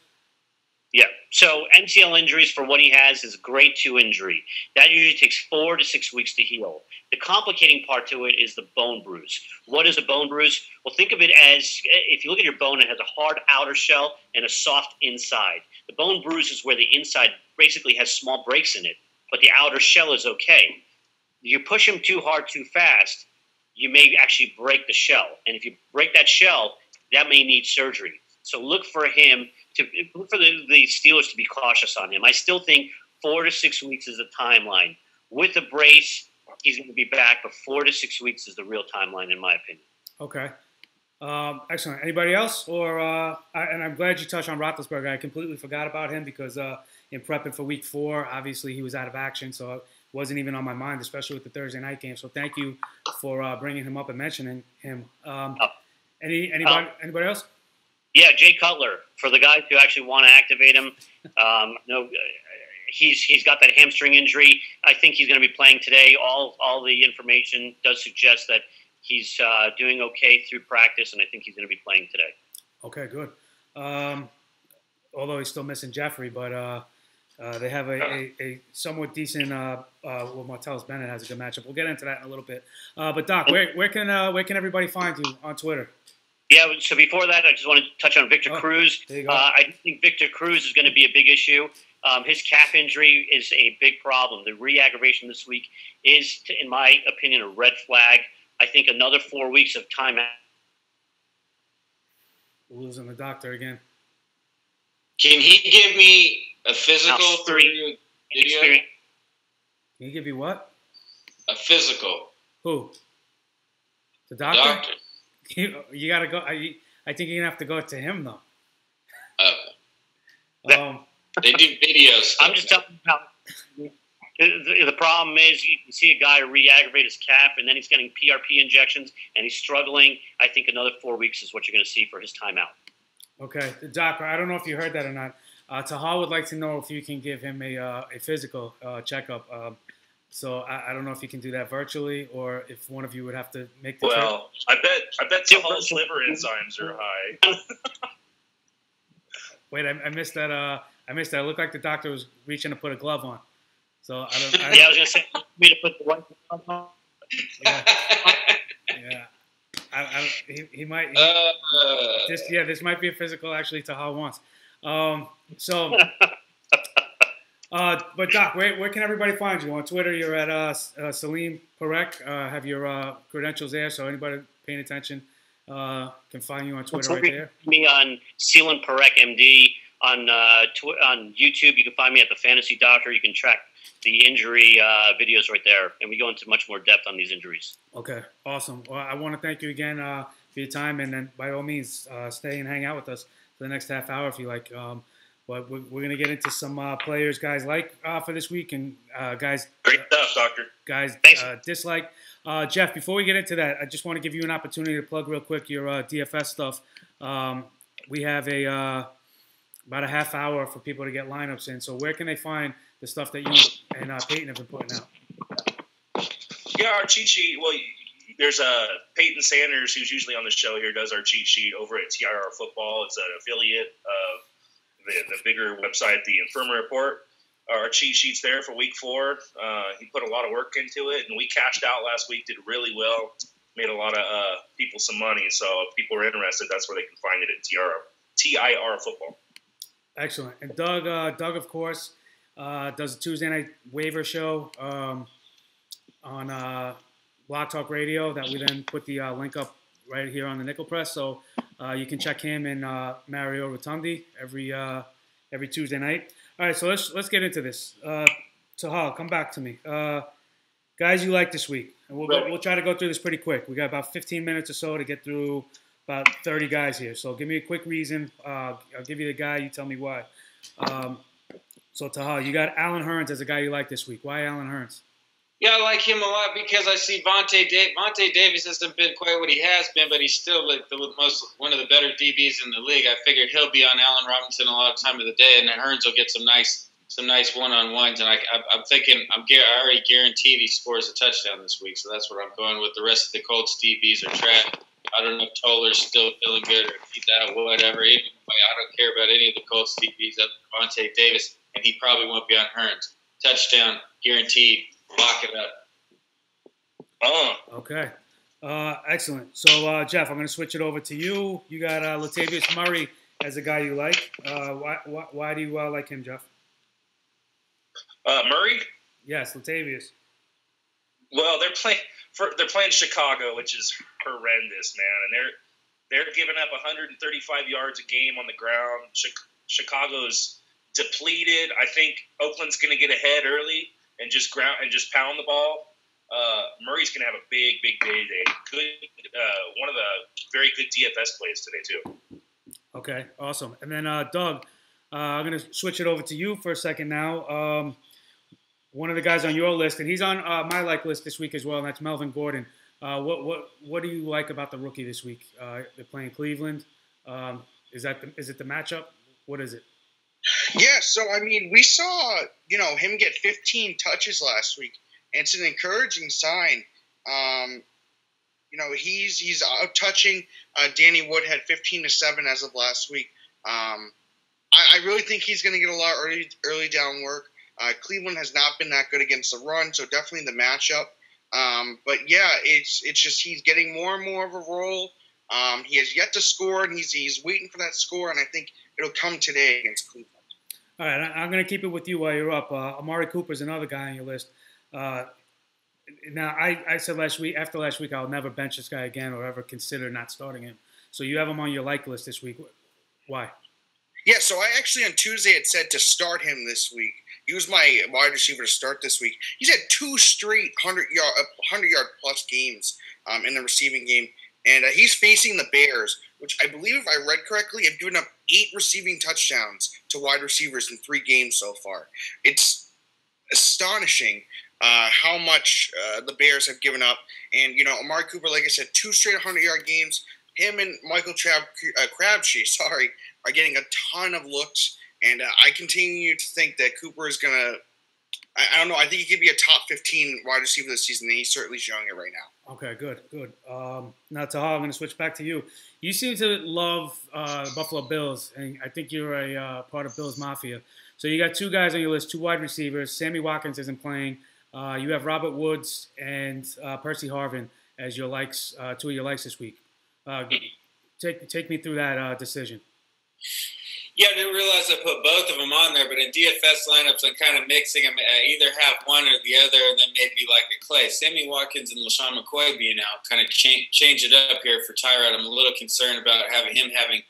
Yeah. So MCL injuries for what he has is grade 2 injury. That usually takes 4 to 6 weeks to heal. The complicating part to it is the bone bruise. What is a bone bruise? Well, think of it as if you look at your bone, it has a hard outer shell and a soft inside. The bone bruise is where the inside basically has small breaks in it, but the outer shell is okay. You push him too hard, too fast, you may actually break the shell. And if you break that shell, that may need surgery. So look for the Steelers to be cautious on him. I still think 4 to 6 weeks is the timeline. With a brace, he's going to be back, but 4 to 6 weeks is the real timeline, in my opinion. Okay. Excellent. Anybody else? And I'm glad you touched on Roethlisberger. I completely forgot about him because in prepping for Week 4, obviously he was out of action, so wasn't even on my mind, especially with the Thursday night game. So thank you for bringing him up and mentioning him. Anybody else? Yeah, Jay Cutler. For the guys who actually want to activate him, he's got that hamstring injury. I think he's going to be playing today. All the information does suggest that he's doing okay through practice, and I think he's going to be playing today. Okay, good. Although he's still missing Jeffrey, but they have a somewhat decent. Martellus Bennett has a good matchup. We'll get into that in a little bit. But Doc, where can everybody find you on Twitter? Yeah. So before that, I just want to touch on Victor Cruz. There you go. I think Victor Cruz is going to be a big issue. His calf injury is a big problem. The re-aggravation this week is, in my opinion, a red flag. I think another 4 weeks of timeout. We're losing the doctor again. Can he give me a physical through video? Can he give you what? A physical. Who? The doctor? You got to go. I think you're going to have to go to him, though. They do video stuff. I'm just telling you how. The problem is you can see a guy re-aggravate his calf, and then he's getting PRP injections, and he's struggling. I think another 4 weeks is what you're going to see for his timeout. Okay. Doc, I don't know if you heard that or not. Tahal would like to know if you can give him a physical checkup. So I don't know if you can do that virtually or if one of you would have to make the trip. I bet Tahal's liver enzymes are high. Wait, I missed that. I missed that. It looked like the doctor was reaching to put a glove on. So I don't. Yeah, I was gonna say me to put the white glove on. Yeah. He might. This might be a physical actually Tahal wants. But Doc, where can everybody find you? On Twitter, you're at Salim Parekh. Have your credentials there, so anybody paying attention can find you on Twitter right there. Me on Salim Parekh MD on YouTube. You can find me at the Fantasy Doctor. You can track the injury videos right there, and we go into much more depth on these injuries. Okay, awesome. Well, I want to thank you again for your time, and then by all means, stay and hang out with us for the next half hour if you like. But we're going to get into some players guys like for this week, and guys. Great stuff, Doctor. Guys dislike. Jeff, before we get into that, I just want to give you an opportunity to plug real quick your DFS stuff. We have about a half hour for people to get lineups in. So where can they find the stuff that you and Peyton have been putting out? Yeah, our cheat sheet. Well, there's Peyton Sanders, who's usually on the show here, does our cheat sheet over at TIR Football. It's an affiliate of the bigger website, the Infirmary Report. Our cheat sheet's there for week 4. He put a lot of work into it, and we cashed out last week, did really well, made a lot of people some money. So if people are interested, that's where they can find it at TIR Football. Excellent. And Doug, of course, does a Tuesday night waiver show on Block Talk Radio that we then put the link up right here on the Nickel Press. So you can check him and Mario Rotundi every Tuesday night. All right, so let's get into this. Tahal, come back to me. Guys you like this week. And we'll try to go through this pretty quick. We got about 15 minutes or so to get through about 30 guys here. So give me a quick reason. I'll give you the guy. You tell me why. So, Tahal, you got Allen Hurns as a guy you like this week. Why Allen Hurns? Yeah, I like him a lot because I see Vontae Davis hasn't been quite what he has been, but he's still like one of the better DBs in the league. I figured he'll be on Allen Robinson a lot of time of the day, and then Hurns will get some nice one-on-ones. And I'm thinking I already guaranteed he scores a touchdown this week, so that's what I'm going with. The rest of the Colts DBs are trash. I don't know if Toller's still feeling good or if he's out, whatever. I don't care about any of the Colts DBs other than Vontae Davis, and he probably won't be on Hurns. Touchdown, guaranteed. Lock it up. Okay. Excellent. So, Jeff, I'm going to switch it over to you. You got Latavius Murray as a guy you like. Why do you like him, Jeff? Murray? Yes, Latavius. Well, they're playing Chicago, which is horrendous, man, and they're giving up 135 yards a game on the ground. Chicago's depleted. I think Oakland's going to get ahead early and just pound the ball. Murray's going to have a big day today. Good, one of the very good DFS plays today too. Okay, awesome. And then Doug, I'm going to switch it over to you for a second now. One of the guys on your list, and he's on my like list this week as well, and that's Melvin Gordon. What do you like about the rookie this week? They're playing Cleveland. Is it the matchup? What is it? Yeah, so I mean, we saw him get 15 touches last week, and it's an encouraging sign. He's out touching. Danny Woodhead 15-7 as of last week. I really think he's going to get a lot early down work. Cleveland has not been that good against the run, so definitely the matchup. But yeah, it's just he's getting more and more of a role. He has yet to score, and he's waiting for that score, and I think it'll come today against Cleveland. All right, I'm going to keep it with you while you're up. Amari Cooper's another guy on your list. Now, I said after last week, I'll never bench this guy again or ever consider not starting him. So you have him on your like list this week. Why? Yeah, so I actually on Tuesday had said to start him this week. He was my wide receiver to start this week. He's had 2 straight 100-yard plus games in the receiving game. And he's facing the Bears, which I believe, if I read correctly, have given up 8 receiving touchdowns to wide receivers in 3 games so far. It's astonishing how much the Bears have given up. And, Amari Cooper, like I said, 2 straight 100-yard games. Him and Michael Crabtree, are getting a ton of looks. And I continue to think that Cooper is going to – I don't know. I think he could be a top 15 wide receiver this season, and he's certainly showing it right now. Okay, good. Now, Tahal, I'm going to switch back to you. You seem to love Buffalo Bills, and I think you're a part of Bills Mafia. So you got 2 guys on your list, 2 wide receivers. Sammy Watkins isn't playing. You have Robert Woods and Percy Harvin as your likes, 2 of your likes this week. Take me through that decision. Yeah, I didn't realize I put both of them on there, but in DFS lineups, I'm kind of mixing them. I either have one or the other, and then maybe like a Clay. Sammy Watkins and LaShawn McCoy being out kind of change it up here for Tyrod. I'm a little concerned about him having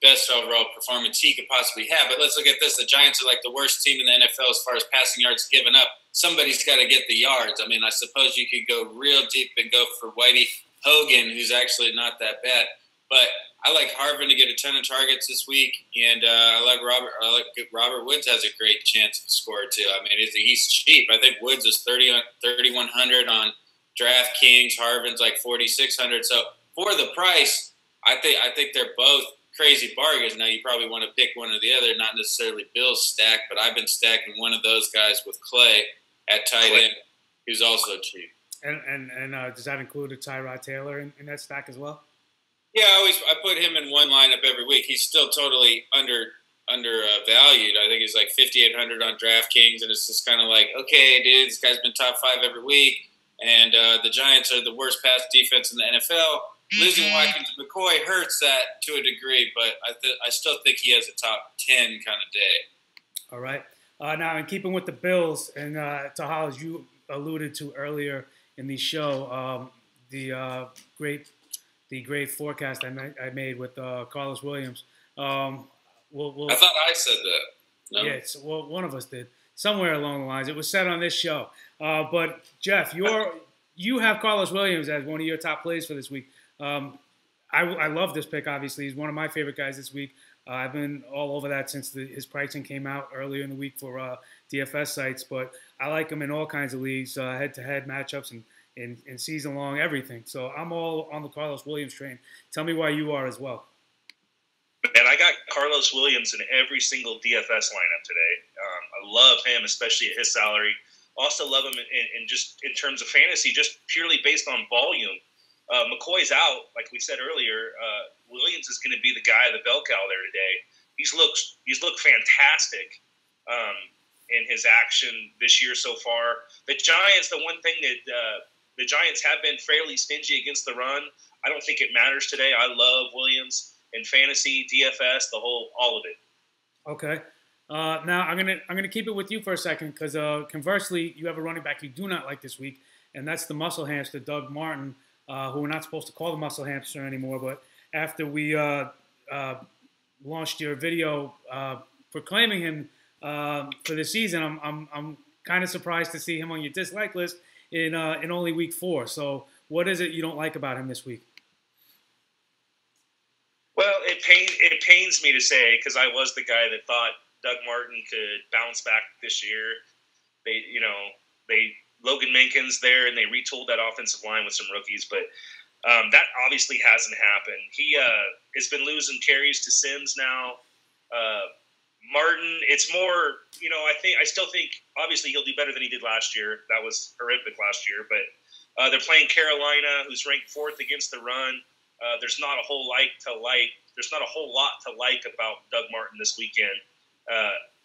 best overall performance he could possibly have. But let's look at this. The Giants are like the worst team in the NFL as far as passing yards given up. Somebody's got to get the yards. I mean, I suppose you could go real deep and go for Whitey Hogan, who's actually not that bad. But I like Harvin to get a ton of targets this week, and I like Robert Woods has a great chance to score too. I mean, he's cheap. I think Woods is 3,100 on DraftKings. Harvin's like 4,600. So for the price, I think they're both crazy bargains. Now you probably want to pick one or the other, not necessarily Bill's stack, but I've been stacking one of those guys with Clay at tight end, who's also cheap. And does that include a Tyrod Taylor in that stack as well? Yeah, I put him in one lineup every week. He's still totally undervalued. I think he's like 5,800 on DraftKings, and it's just kind of like, okay, dude, this guy's been top 5 every week, and the Giants are the worst pass defense in the NFL. Losing Watkins and McCoy hurts that to a degree, but I still think he has a top 10 kind of day. All right. Now, in keeping with the Bills, and Tahal, as you alluded to earlier in the show, the great forecast I made with Carlos Williams. I thought I said that. No? Yeah, well, one of us did. Somewhere along the lines. It was said on this show. But, Jeff, you have Carlos Williams as one of your top plays for this week. I love this pick, obviously. He's one of my favorite guys this week. I've been all over that since his pricing came out earlier in the week for DFS sites. But I like him in all kinds of leagues, head-to-head matchups and season-long everything. So I'm all on the Carlos Williams train. Tell me why you are as well. And I got Carlos Williams in every single DFS lineup today. I love him, especially at his salary. Also love him in just in terms of fantasy, just purely based on volume. McCoy's out, like we said earlier. Williams is going to be the guy, the bell cow there today. He's looked fantastic in his action this year so far. The Giants, the one thing that the Giants have been fairly stingy against the run. I don't think it matters today. I love Williams in fantasy, DFS, all of it. Okay. Now I'm gonna keep it with you for a second because conversely, you have a running back you do not like this week, and that's the muscle hamster, Doug Martin, who we're not supposed to call the muscle hamster anymore. But after we launched your video proclaiming him for the season, I'm kind of surprised to see him on your dislike list in only week 4. So what is it you don't like about him this week? Well, it pains me to say because I was the guy that thought Doug Martin could bounce back this year. They Logan Minkins there, and they retooled that offensive line with some rookies, but that obviously hasn't happened. He has been losing carries to Sims now. Martin, it's more, I still think obviously he'll do better than he did last year. That was horrific last year, but they're playing Carolina, who's ranked 4th against the run. There's not a whole lot to like about Doug Martin this weekend,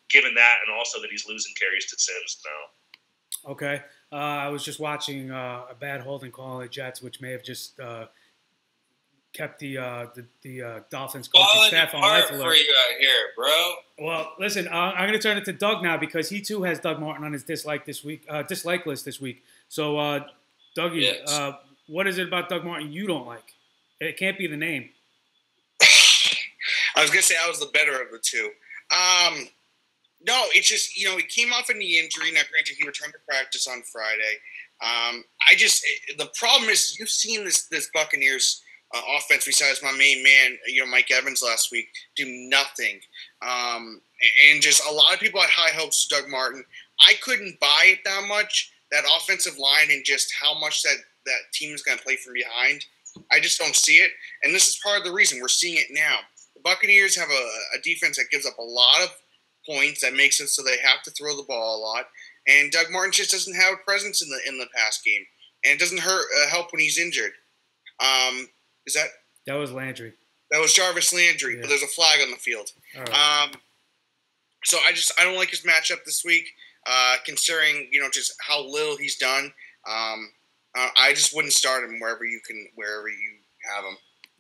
given that, and also that he's losing carries to Sims now. Okay. I was just watching a bad holding call on the Jets, which may have just kept the Dolphins coaching staff on life alert. For you out here, bro. Well, listen, I'm going to turn it to Doug now because he too has Doug Martin on his dislike list this week. So, Dougie, yes. What is it about Doug Martin you don't like? It can't be the name. I was going to say I was the better of the two. No, it's just, he came off a knee injury. Now, granted, he returned to practice on Friday. The problem is you've seen this Buccaneers offense, besides my main man, Mike Evans last week, do nothing. And just a lot of people had high hopes for Doug Martin. I couldn't buy it that much, that offensive line, and just how much that team is going to play from behind. I just don't see it. And this is part of the reason we're seeing it now. The Buccaneers have a defense that gives up a lot of points, that makes it so they have to throw the ball a lot. And Doug Martin just doesn't have a presence in the pass game. And it doesn't help when he's injured. That was Landry. That was Jarvis Landry, yeah. But there's a flag on the field. Right. So I don't like his matchup this week, considering just how little he's done. I just wouldn't start him wherever you have him.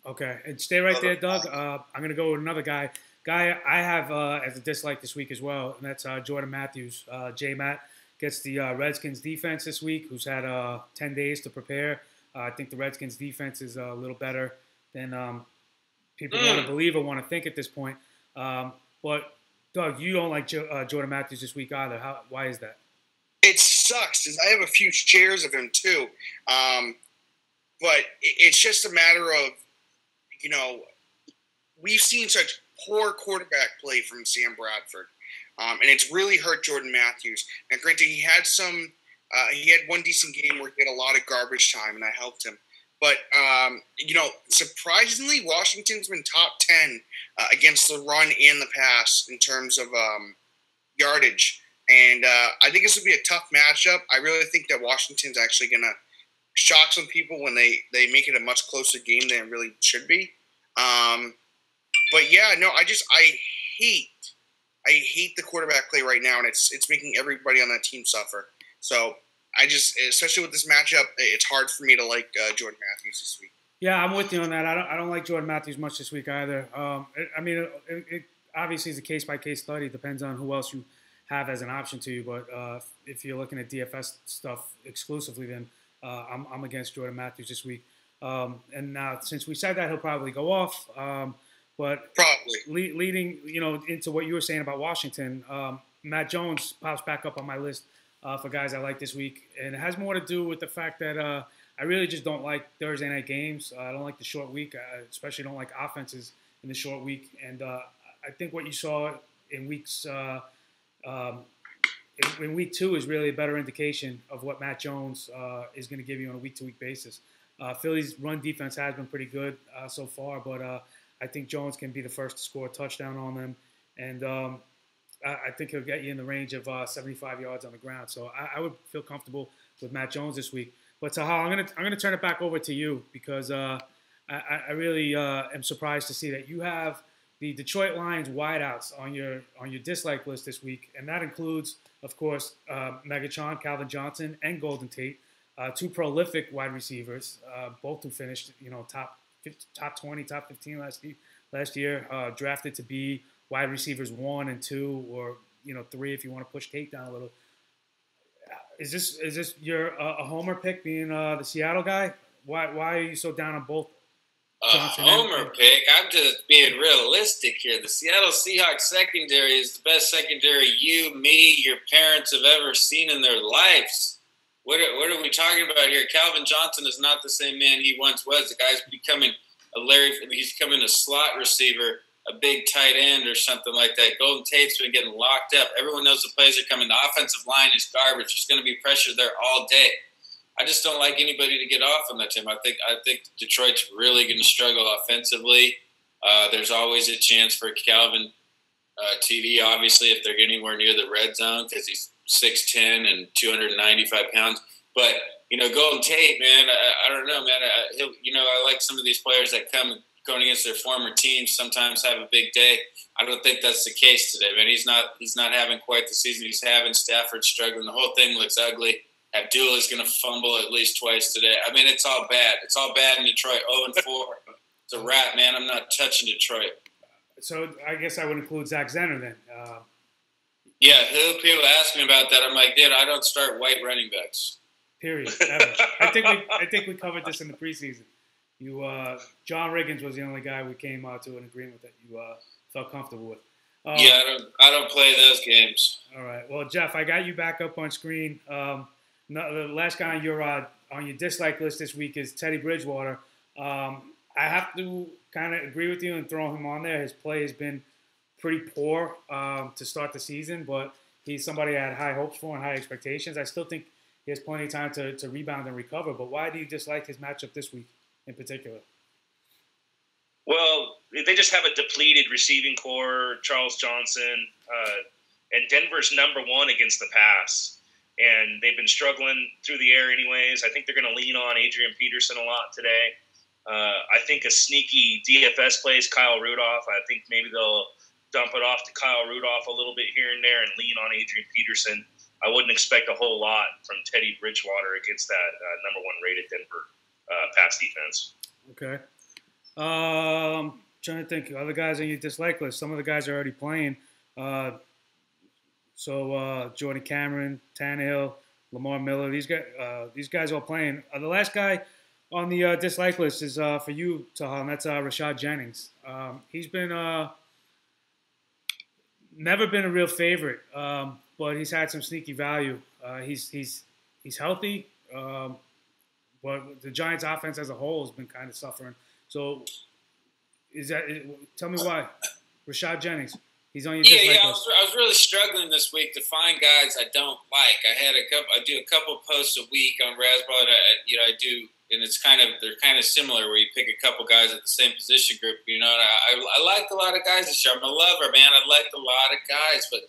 Okay, and stay right there, Doug. I'm going to go with another guy I have as a dislike this week as well, and that's Jordan Matthews. J-Matt gets the Redskins defense this week, who's had 10 days to prepare. I think the Redskins defense is a little better than people want to believe or want to think at this point. But Doug, you don't like Jordan Matthews this week either. Why is that? It sucks. I have a few shares of him too, but it's just a matter of, we've seen such poor quarterback play from Sam Bradford, and it's really hurt Jordan Matthews. And granted, he had one decent game where he had a lot of garbage time, and I helped him. But, surprisingly, Washington's been top 10 against the run and the pass in terms of yardage. And I think this will be a tough matchup. I really think that Washington's actually going to shock some people when they make it a much closer game than it really should be. But, yeah, no, I hate the quarterback play right now, and it's making everybody on that team suffer. So especially with this matchup, it's hard for me to like Jordan Matthews this week. Yeah, I'm with you on that. I don't like Jordan Matthews much this week either. It obviously is a case-by-case study. It depends on who else you have as an option to you. But if you're looking at DFS stuff exclusively, then I'm against Jordan Matthews this week. And now, since we said that, he'll probably go off. But probably leading, into what you were saying about Washington, Matt Jones pops back up on my list for guys I like this week, and it has more to do with the fact that I really just don't like Thursday night games. I don't like the short week. I especially don't like offenses in the short week. And I think what you saw in weeks in week 2 is really a better indication of what Matt Jones is going to give you on a week-to-week basis. Philly's run defense has been pretty good so far, but I think Jones can be the first to score a touchdown on them, and I think he'll get you in the range of 75 yards on the ground. So I would feel comfortable with Matt Jones this week. But Sahal, I'm gonna turn it back over to you because I really am surprised to see that you have the Detroit Lions wideouts on your dislike list this week, and that includes, of course, Megatron, Calvin Johnson, and Golden Tate, two prolific wide receivers, both who finished top 20, top 15 last year, drafted to be wide receivers 1 and 2, or 3 if you want to push Tate down a little. Is this your a homer pick, being the Seattle guy? Why are you so down on both? Homer pick. I'm just being realistic here. The Seattle Seahawks secondary is the best secondary you, me, your parents have ever seen in their lives. What are we talking about here? Calvin Johnson is not the same man he once was. The guy's becoming he's becoming a slot receiver, a big tight end or something like that. Golden Tate's been getting locked up. Everyone knows the plays are coming. The offensive line is garbage. There's going to be pressure there all day. I just don't like anybody to get off on that team. I think Detroit's really going to struggle offensively. There's always a chance for Calvin TD, obviously, if they're anywhere near the red zone, because he's 6'10" and 295 pounds. But, Golden Tate, man, I don't know, man. I like some of these players that going against their former teams sometimes have a big day. I don't think that's the case today, man. He's not having quite the season he's having. Stafford's struggling. The whole thing looks ugly. Abdullah's going to fumble at least twice today. I mean, it's all bad. It's all bad in Detroit. 0-4. It's a wrap, man. I'm not touching Detroit. So I guess I would include Zach Zenner then. Yeah, people ask me about that. I'm like, dude, I don't start white running backs. Period. Ever. I think we covered this in the preseason. John Riggins was the only guy we came to an agreement that you felt comfortable with. Yeah, I don't play those games. All right. Well, Jeff, I got you back up on screen. The last guy on your dislike list this week is Teddy Bridgewater. I have to kind of agree with you and throw him on there. His play has been pretty poor to start the season, but he's somebody I had high hopes for and high expectations. I still think he has plenty of time to rebound and recover, but why do you dislike his matchup this week in particular? Well, they just have a depleted receiving core, Charles Johnson, and Denver's number 1 against the pass. And they've been struggling through the air anyways. I think they're going to lean on Adrian Peterson a lot today. I think a sneaky DFS play is Kyle Rudolph. I think maybe they'll dump it off to Kyle Rudolph a little bit here and there and lean on Adrian Peterson. I wouldn't expect a whole lot from Teddy Bridgewater against that number 1 rated Denver pass defense. Okay. Trying to think of other guys on your dislike list. Some of the guys are already playing. So Jordan Cameron, Tannehill, Lamar Miller, these guys all playing. The last guy on the dislike list is for you, Tahal, and that's Rashad Jennings. He's been never been a real favorite, but he's had some sneaky value. He's healthy, but the Giants' offense as a whole has been kind of suffering. So, tell me why, Rashad Jennings? He's on your dislike list. I was really struggling this week to find guys I don't like. I do a couple posts a week on Razzball, and I do. And they're kind of similar where you pick a couple guys at the same position group, and I liked a lot of guys this year. I'm a lover, man. I liked a lot of guys, but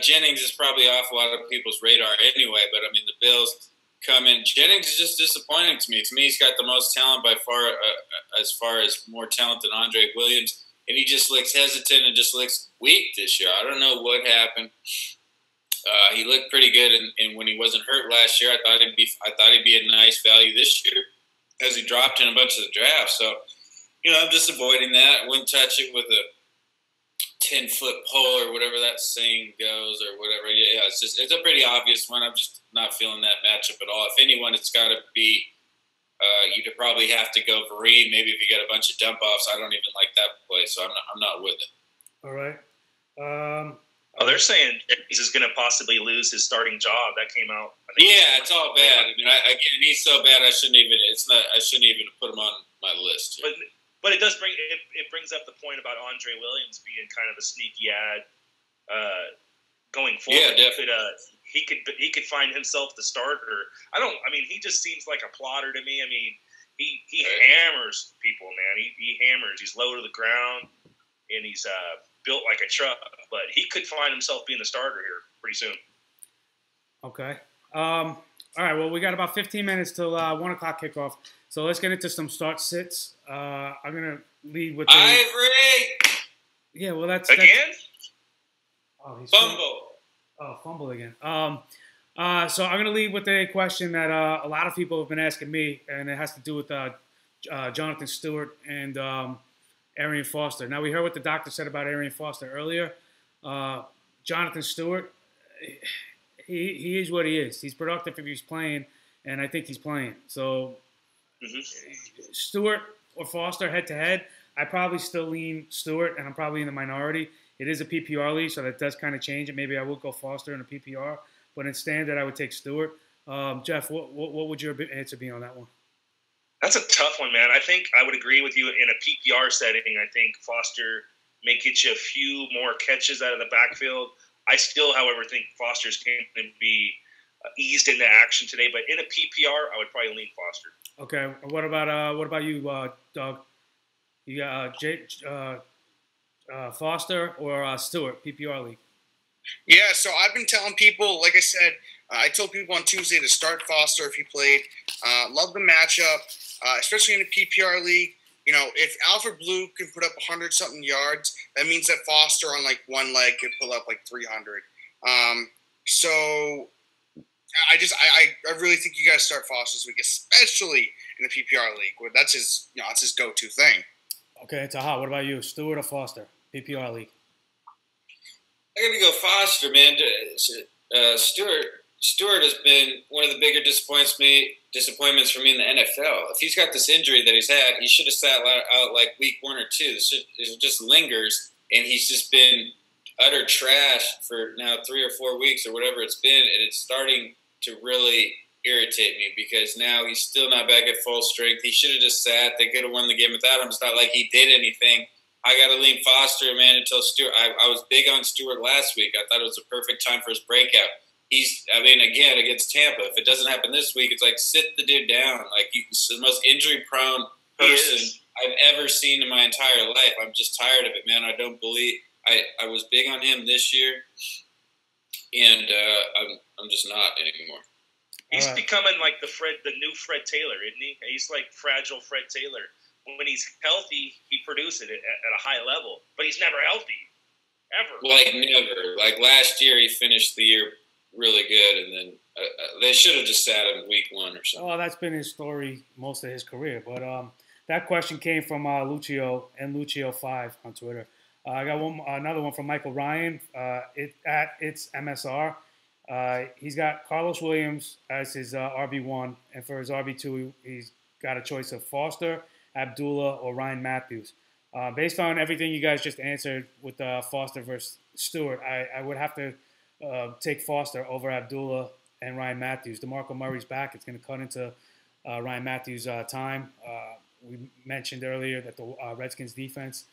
Jennings is probably off a lot of people's radar anyway. But I mean, the Bills come in. Jennings is just disappointing to me. To me, he's got the most talent by far, as far as more talent than Andre Williams, and he just looks hesitant and just looks weak this year. I don't know what happened. He looked pretty good, and when he wasn't hurt last year, I thought he'd be a nice value this year, as he dropped in a bunch of the drafts. So, I'm just avoiding that. I wouldn't touch it with a 10-foot pole or whatever that saying goes, or whatever. Yeah, it's a pretty obvious one. I'm just not feeling that matchup at all. If anyone, it's got to be. You could probably have to go Vereen. Maybe if you get a bunch of dump offs, I don't even like that play, so I'm not with it. All right. They're saying he's just going to possibly lose his starting job. That came out. Yeah, it's all bad. I mean, again, he's so bad. I shouldn't even put him on my list. But it does brings up the point about Andre Williams being kind of a sneaky ad going forward. Yeah, definitely. He could find himself the starter. He just seems like a plotter to me. I mean, he hammers people, man. He hammers. He's low to the ground, and he's built like a truck, but he could find himself being the starter here pretty soon. Okay. All right. Well, we got about 15 minutes till 1 o'clock kickoff. So let's get into some start sits. I'm gonna lead with Ivory. Yeah. Well, that's again. Fumble. Fumble again. So I'm gonna lead with a question that a lot of people have been asking me, and it has to do with Jonathan Stewart and Arian Foster. Now, we heard what the doctor said about Arian Foster earlier. Jonathan Stewart, he is what he is. He's productive if he's playing, and I think he's playing. So, Stewart or Foster head-to-head, I probably still lean Stewart, and I'm probably in the minority. It is a PPR league, so that does kind of change it. Maybe I will go Foster in a PPR, but in standard, I would take Stewart. Jeff, what would your answer be on that one? That's a tough one, man. I think I would agree with you in a PPR setting. I think Foster may get you a few more catches out of the backfield. I still, however, think Foster's going to be eased into action today. But in a PPR, I would probably lean Foster. Okay. What about you, Doug? You got Foster or Stewart, PPR league? Yeah, so I've been telling people, like I said, I told people on Tuesday to start Foster if he played. Love the matchup, especially in a PPR league. If Alfred Blue can put up 100-something yards, that means that Foster on like one leg could pull up like 300. So I really think you got to start Foster this week, especially in the PPR league, where that's his go-to thing. Okay, Taha, what about you, Stewart or Foster, PPR league? I gotta go Foster, man. Stewart has been one of the bigger disappointments for me in the NFL. If he's got this injury that he's had, he should have sat out like week 1 or 2. It just lingers, and he's just been utter trash for now 3 or 4 weeks or whatever it's been, and it's starting to really irritate me because now he's still not back at full strength. He should have just sat. They could have won the game without him. It's not like he did anything. I got to lean Foster, man, until Stewart. I was big on Stewart last week. I thought it was a perfect time for his breakout. Again, against Tampa, if it doesn't happen this week, it's like sit the dude down. Like, he's the most injury-prone person I've ever seen in my entire life. I'm just tired of it, man. I don't believe I was big on him this year, and I'm just not anymore. He's becoming like the new Fred Taylor, isn't he? He's like fragile Fred Taylor. When he's healthy, he produces it at a high level, but he's never healthy, ever. Like never. Like last year, he finished the year really good, and then they should have just sat him week 1 or something. Oh, that's been his story most of his career. But that question came from Lucio and Lucio5 on Twitter. I got another one from Michael Ryan it's MSR. He's got Carlos Williams as his RB1, and for his RB2, he's got a choice of Foster, Abdullah, or Ryan Matthews. Based on everything you guys just answered with Foster versus Stewart, I would have to take Foster over Abdullah and Ryan Matthews. DeMarco Murray's back. It's going to cut into Ryan Matthews' time. We mentioned earlier that the Redskins' defense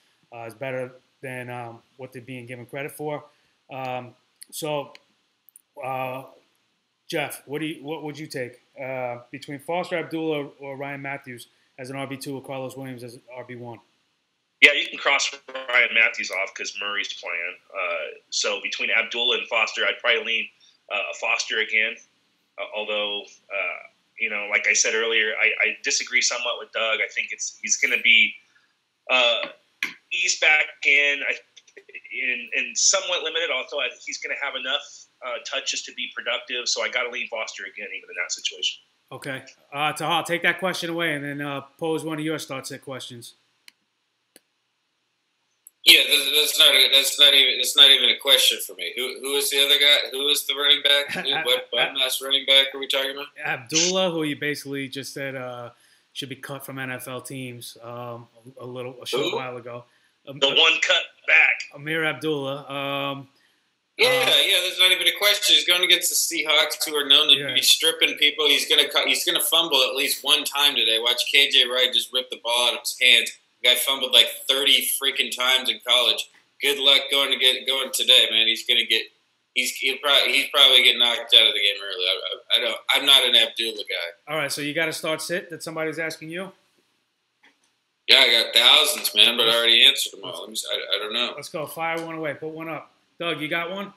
is better than what they're being given credit for. Jeff, what would you take between Foster, Abdullah, or Ryan Matthews as an RB2 or Carlos Williams as an RB1? Yeah, you can cross Ryan Matthews off because Murray's playing. So between Abdullah and Foster, I'd probably lean Foster again. Although, like I said earlier, I disagree somewhat with Doug. I think he's going to be eased back in somewhat limited. Although he's going to have enough touches to be productive. So I got to lean Foster again, even in that situation. Okay, Taha, take that question away and then pose one of your start set questions. Yeah, that's not even a question for me. Who is the other guy? Who is the running back? What mass running back are we talking about? Abdullah, who you basically just said should be cut from NFL teams a short while ago. The one cut back, Amir Abdullah. That's not even a question. He's going against the Seahawks, who are known to be stripping people. He's gonna fumble at least one time today. Watch KJ Wright just rip the ball out of his hands. The guy fumbled like 30 freaking times in college. Good luck going today, man. He's probably get knocked out of the game early. I'm not an Abdullah guy. All right, so you got to start sit that somebody's asking you. Yeah, I got thousands, man, but I already answered them all. I don't know. Let's go. Fire one away. Put one up. Doug, you got one?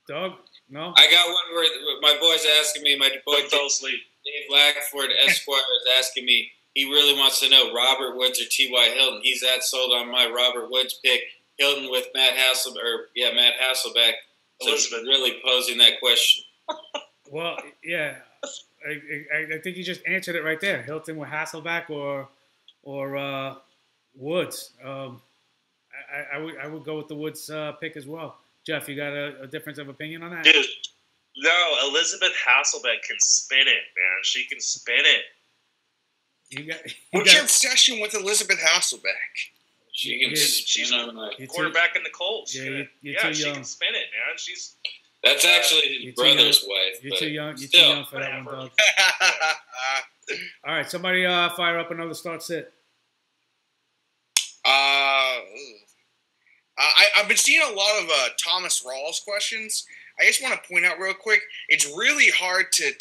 Doug? No? I got one where my boy's asking me, my boy fell asleep. Dave Lackford Esquire is asking me, he really wants to know Robert Woods or T.Y. Hilton. He's that sold on my Robert Woods pick. Hilton with Matt Hasselbeck. So he's really posing that question. Well, yeah. I think you just answered it right there. Hilton with Hasselbeck or Woods. I would go with the Woods pick as well. Jeff, you got a difference of opinion on that? Dude, no. Elizabeth Hasselbeck can spin it, man. She can spin it. What's your obsession with Elizabeth Hasselbeck? She's a quarterback in the Colts. You're she can spin it, man. That's actually his brother's wife. You're too young. You're too young for that one, Doug. All right, somebody fire up another start sit. I've been seeing a lot of Thomas Rawls questions. I just want to point out real quick, it's really hard to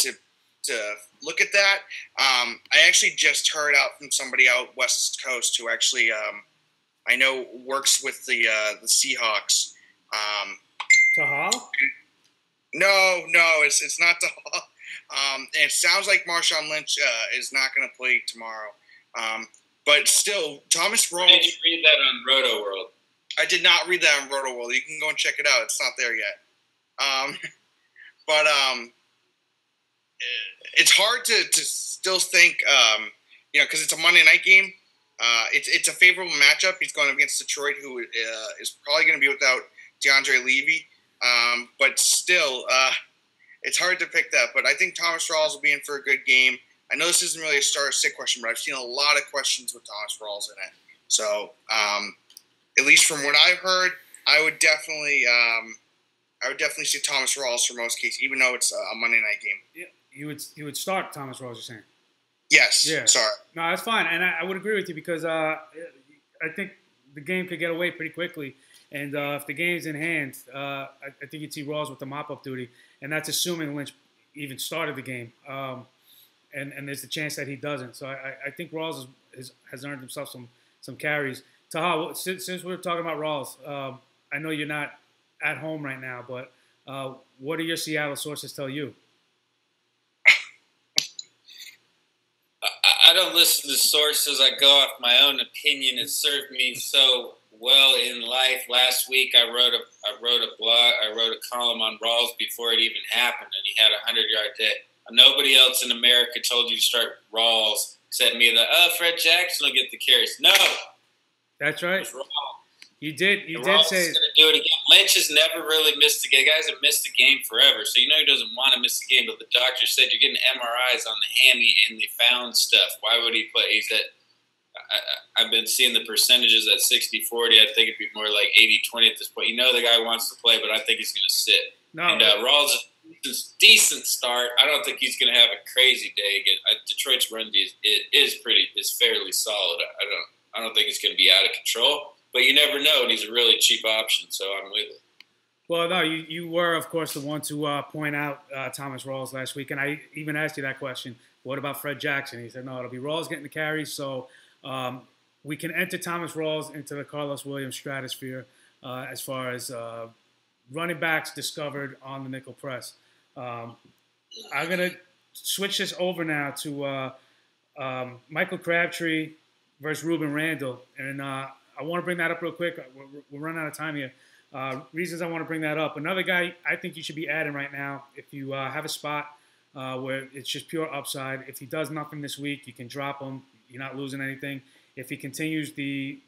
look at that. I actually just heard out from somebody out West Coast who actually I know works with the Seahawks. Tahal? No, it's not Tahal. It sounds like Marshawn Lynch is not going to play tomorrow. But still, Thomas Rawls. Did you read that on Roto World? I did not read that on Roto World. You can go and check it out. It's not there yet. It's hard to still think, because it's a Monday night game. It's a favorable matchup. He's going against Detroit, who is probably going to be without DeAndre Levy. But still, it's hard to pick that. But I think Thomas Rawls will be in for a good game. I know this isn't really a start-sit question, but I've seen a lot of questions with Thomas Rawls in it. So, at least from what I've heard, I would definitely see Thomas Rawls for most cases, even though it's a Monday night game. Yeah, you would start Thomas Rawls, you're saying? Yes. Yeah. Sorry. No, that's fine, and I would agree with you because I think the game could get away pretty quickly, and if the game's in hand, I think you'd see Rawls with the mop-up duty, and that's assuming Lynch even started the game, and there's the chance that he doesn't. So I think Rawls has earned himself some carries. Taha, since we're talking about Rawls, I know you're not at home right now, but what do your Seattle sources tell you? I don't listen to sources. I go off my own opinion. It served me so well in life. Last week, I wrote a column on Rawls before it even happened, and he had a 100-yard day. Nobody else in America told you to start Rawls except me. Fred Jackson will get the carries. No, that's right. You did Rawls say going to do it again. Lynch has never really missed a game. The guy hasn't missed a game forever, so you know he doesn't want to miss a game. But the doctor said you're getting MRIs on the hammy and the found stuff. Why would he play? He's at. I've been seeing the percentages at 60-40. I think it'd be more like 80-20 at this point. You know the guy wants to play, but I think he's going to sit. No. And Rawls is a decent start. I don't think he's going to have a crazy day again. Detroit's run D is fairly solid. I don't think it's going to be out of control, but you never know. And he's a really cheap option, so I'm with it. Well, no, you were, of course, the one to point out Thomas Rawls last week, and I even asked you that question. What about Fred Jackson? He said, no, it'll be Rawls getting the carries, so we can enter Thomas Rawls into the Carlos Williams stratosphere as far as running backs discovered on the nickel press. I'm going to switch this over now to Michael Crabtree versus Rueben Randle. And I want to bring that up real quick. We're running out of time here. Reasons I want to bring that up. Another guy I think you should be adding right now, if you have a spot where it's just pure upside. If he does nothing this week, you can drop him. You're not losing anything. If he continues the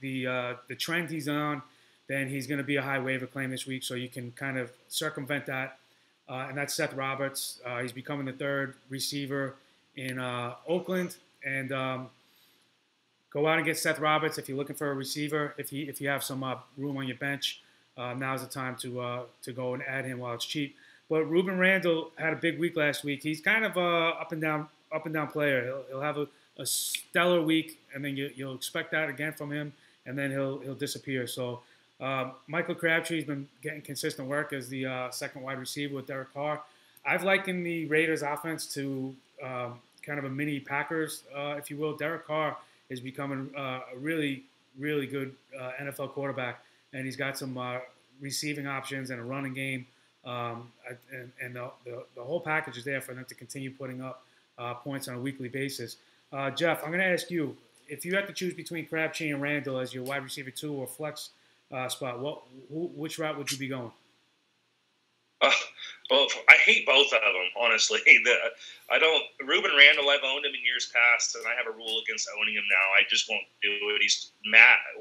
trend he's on, then he's going to be a high waiver claim this week, so you can kind of circumvent that. And that's Seth Roberts. He's becoming the third receiver in Oakland. And go out and get Seth Roberts if you're looking for a receiver. If you have some room on your bench, now's the time to go and add him while it's cheap. But Rueben Randle had a big week last week. He's kind of a up and down player. He'll have a stellar week, and then you'll expect that again from him, and then he'll disappear. So Michael Crabtree's been getting consistent work as the second wide receiver with Derek Carr. I've likened the Raiders' offense to kind of a mini Packers, if you will. Derek Carr is becoming a really, really good NFL quarterback, and he's got some receiving options and a running game, and the whole package is there for them to continue putting up points on a weekly basis. Jeff, I'm going to ask you, if you had to choose between Crabtree and Randle as your wide receiver 2 or flex spot, which route would you be going? Well, I hate both of them, honestly. Rueben Randle, I've owned him in years past, and I have a rule against owning him now. I just won't do it. He's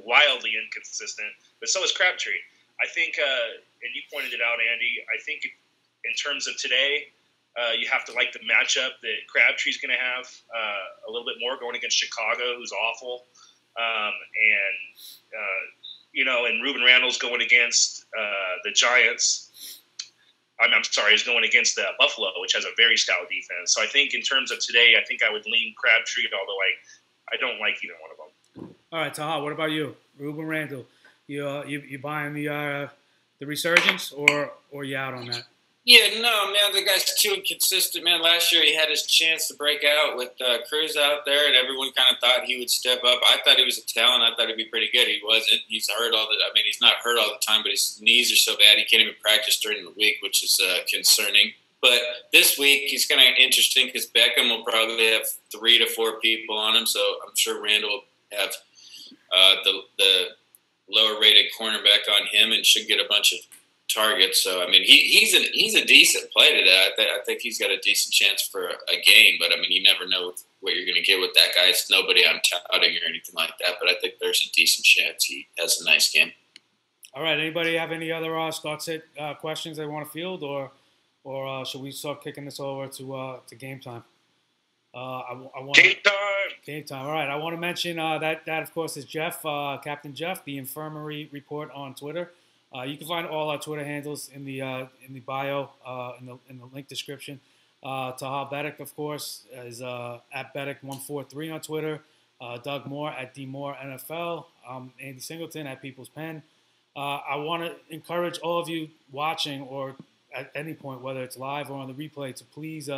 wildly inconsistent, but so is Crabtree. I think, and you pointed it out, Andy, I think in terms of today, you have to like the matchup that Crabtree's going to have a little bit more going against Chicago, who's awful. And Rueben Randle's going against the Giants. I'm sorry, he's going against Buffalo, which has a very stout defense. So I think in terms of today, I think I would lean Crabtree, although I don't like either one of them. All right, Taha, what about you? Rueben Randle, you buying the resurgence, or you out on that? Yeah, no, man, the guy's too inconsistent, man. Last year he had his chance to break out with Cruz out there, and everyone kind of thought he would step up. I thought he was a talent. I thought he'd be pretty good. He wasn't. He's hurt he's not hurt all the time, but his knees are so bad he can't even practice during the week, which is concerning. But this week he's kind of interesting because Beckham will probably have 3 to 4 people on him, so I'm sure Randle will have the lower-rated cornerback on him and should get a bunch of targets. So I mean, he's a decent play today. I think he's got a decent chance for a game, but I mean, you never know what you're going to get with that guy. It's nobody I'm touting or anything like that, but I think there's a decent chance he has a nice game. All right. Anybody have any other start-sit questions they want to field, or should we start kicking this over to game time? Game time. All right. I want to mention that of course is Jeff, Captain Jeff, the Infirmary Report on Twitter. You can find all our Twitter handles in the bio, in the link description. Taha Bedek, of course, is at Bedek143 on Twitter. Doug Moore at DMoore NFL. Andy Singleton at People's Pen. I want to encourage all of you watching or at any point, whether it's live or on the replay, to please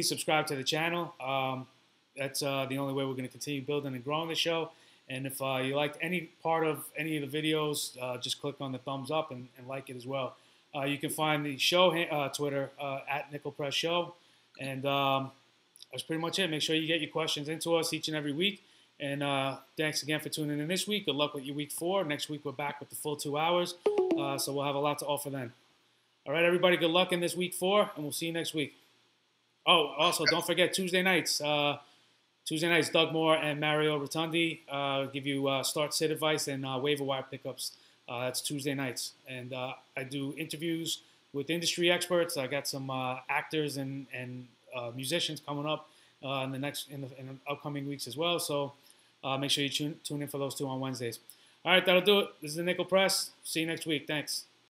subscribe to the channel. That's the only way we're going to continue building and growing the show. And if you liked any part of any of the videos, just click on the thumbs up and like it as well. You can find the show Twitter at Nickel Press Show. And that's pretty much it. Make sure you get your questions into us each and every week. And thanks again for tuning in this week. Good luck with your week 4. Next week we're back with the full 2 hours. So we'll have a lot to offer then. All right, everybody, good luck in this week 4, and we'll see you next week. Oh, also, don't forget Tuesday nights. Doug Moore and Mario Rotundi give you start-sit advice and waiver wire pickups That's Tuesday nights, and I do interviews with industry experts. I got some actors and musicians coming up in the upcoming weeks as well. So make sure you tune in for those two on Wednesdays. All right, that'll do it. This is the Nickel Press. See you next week. Thanks.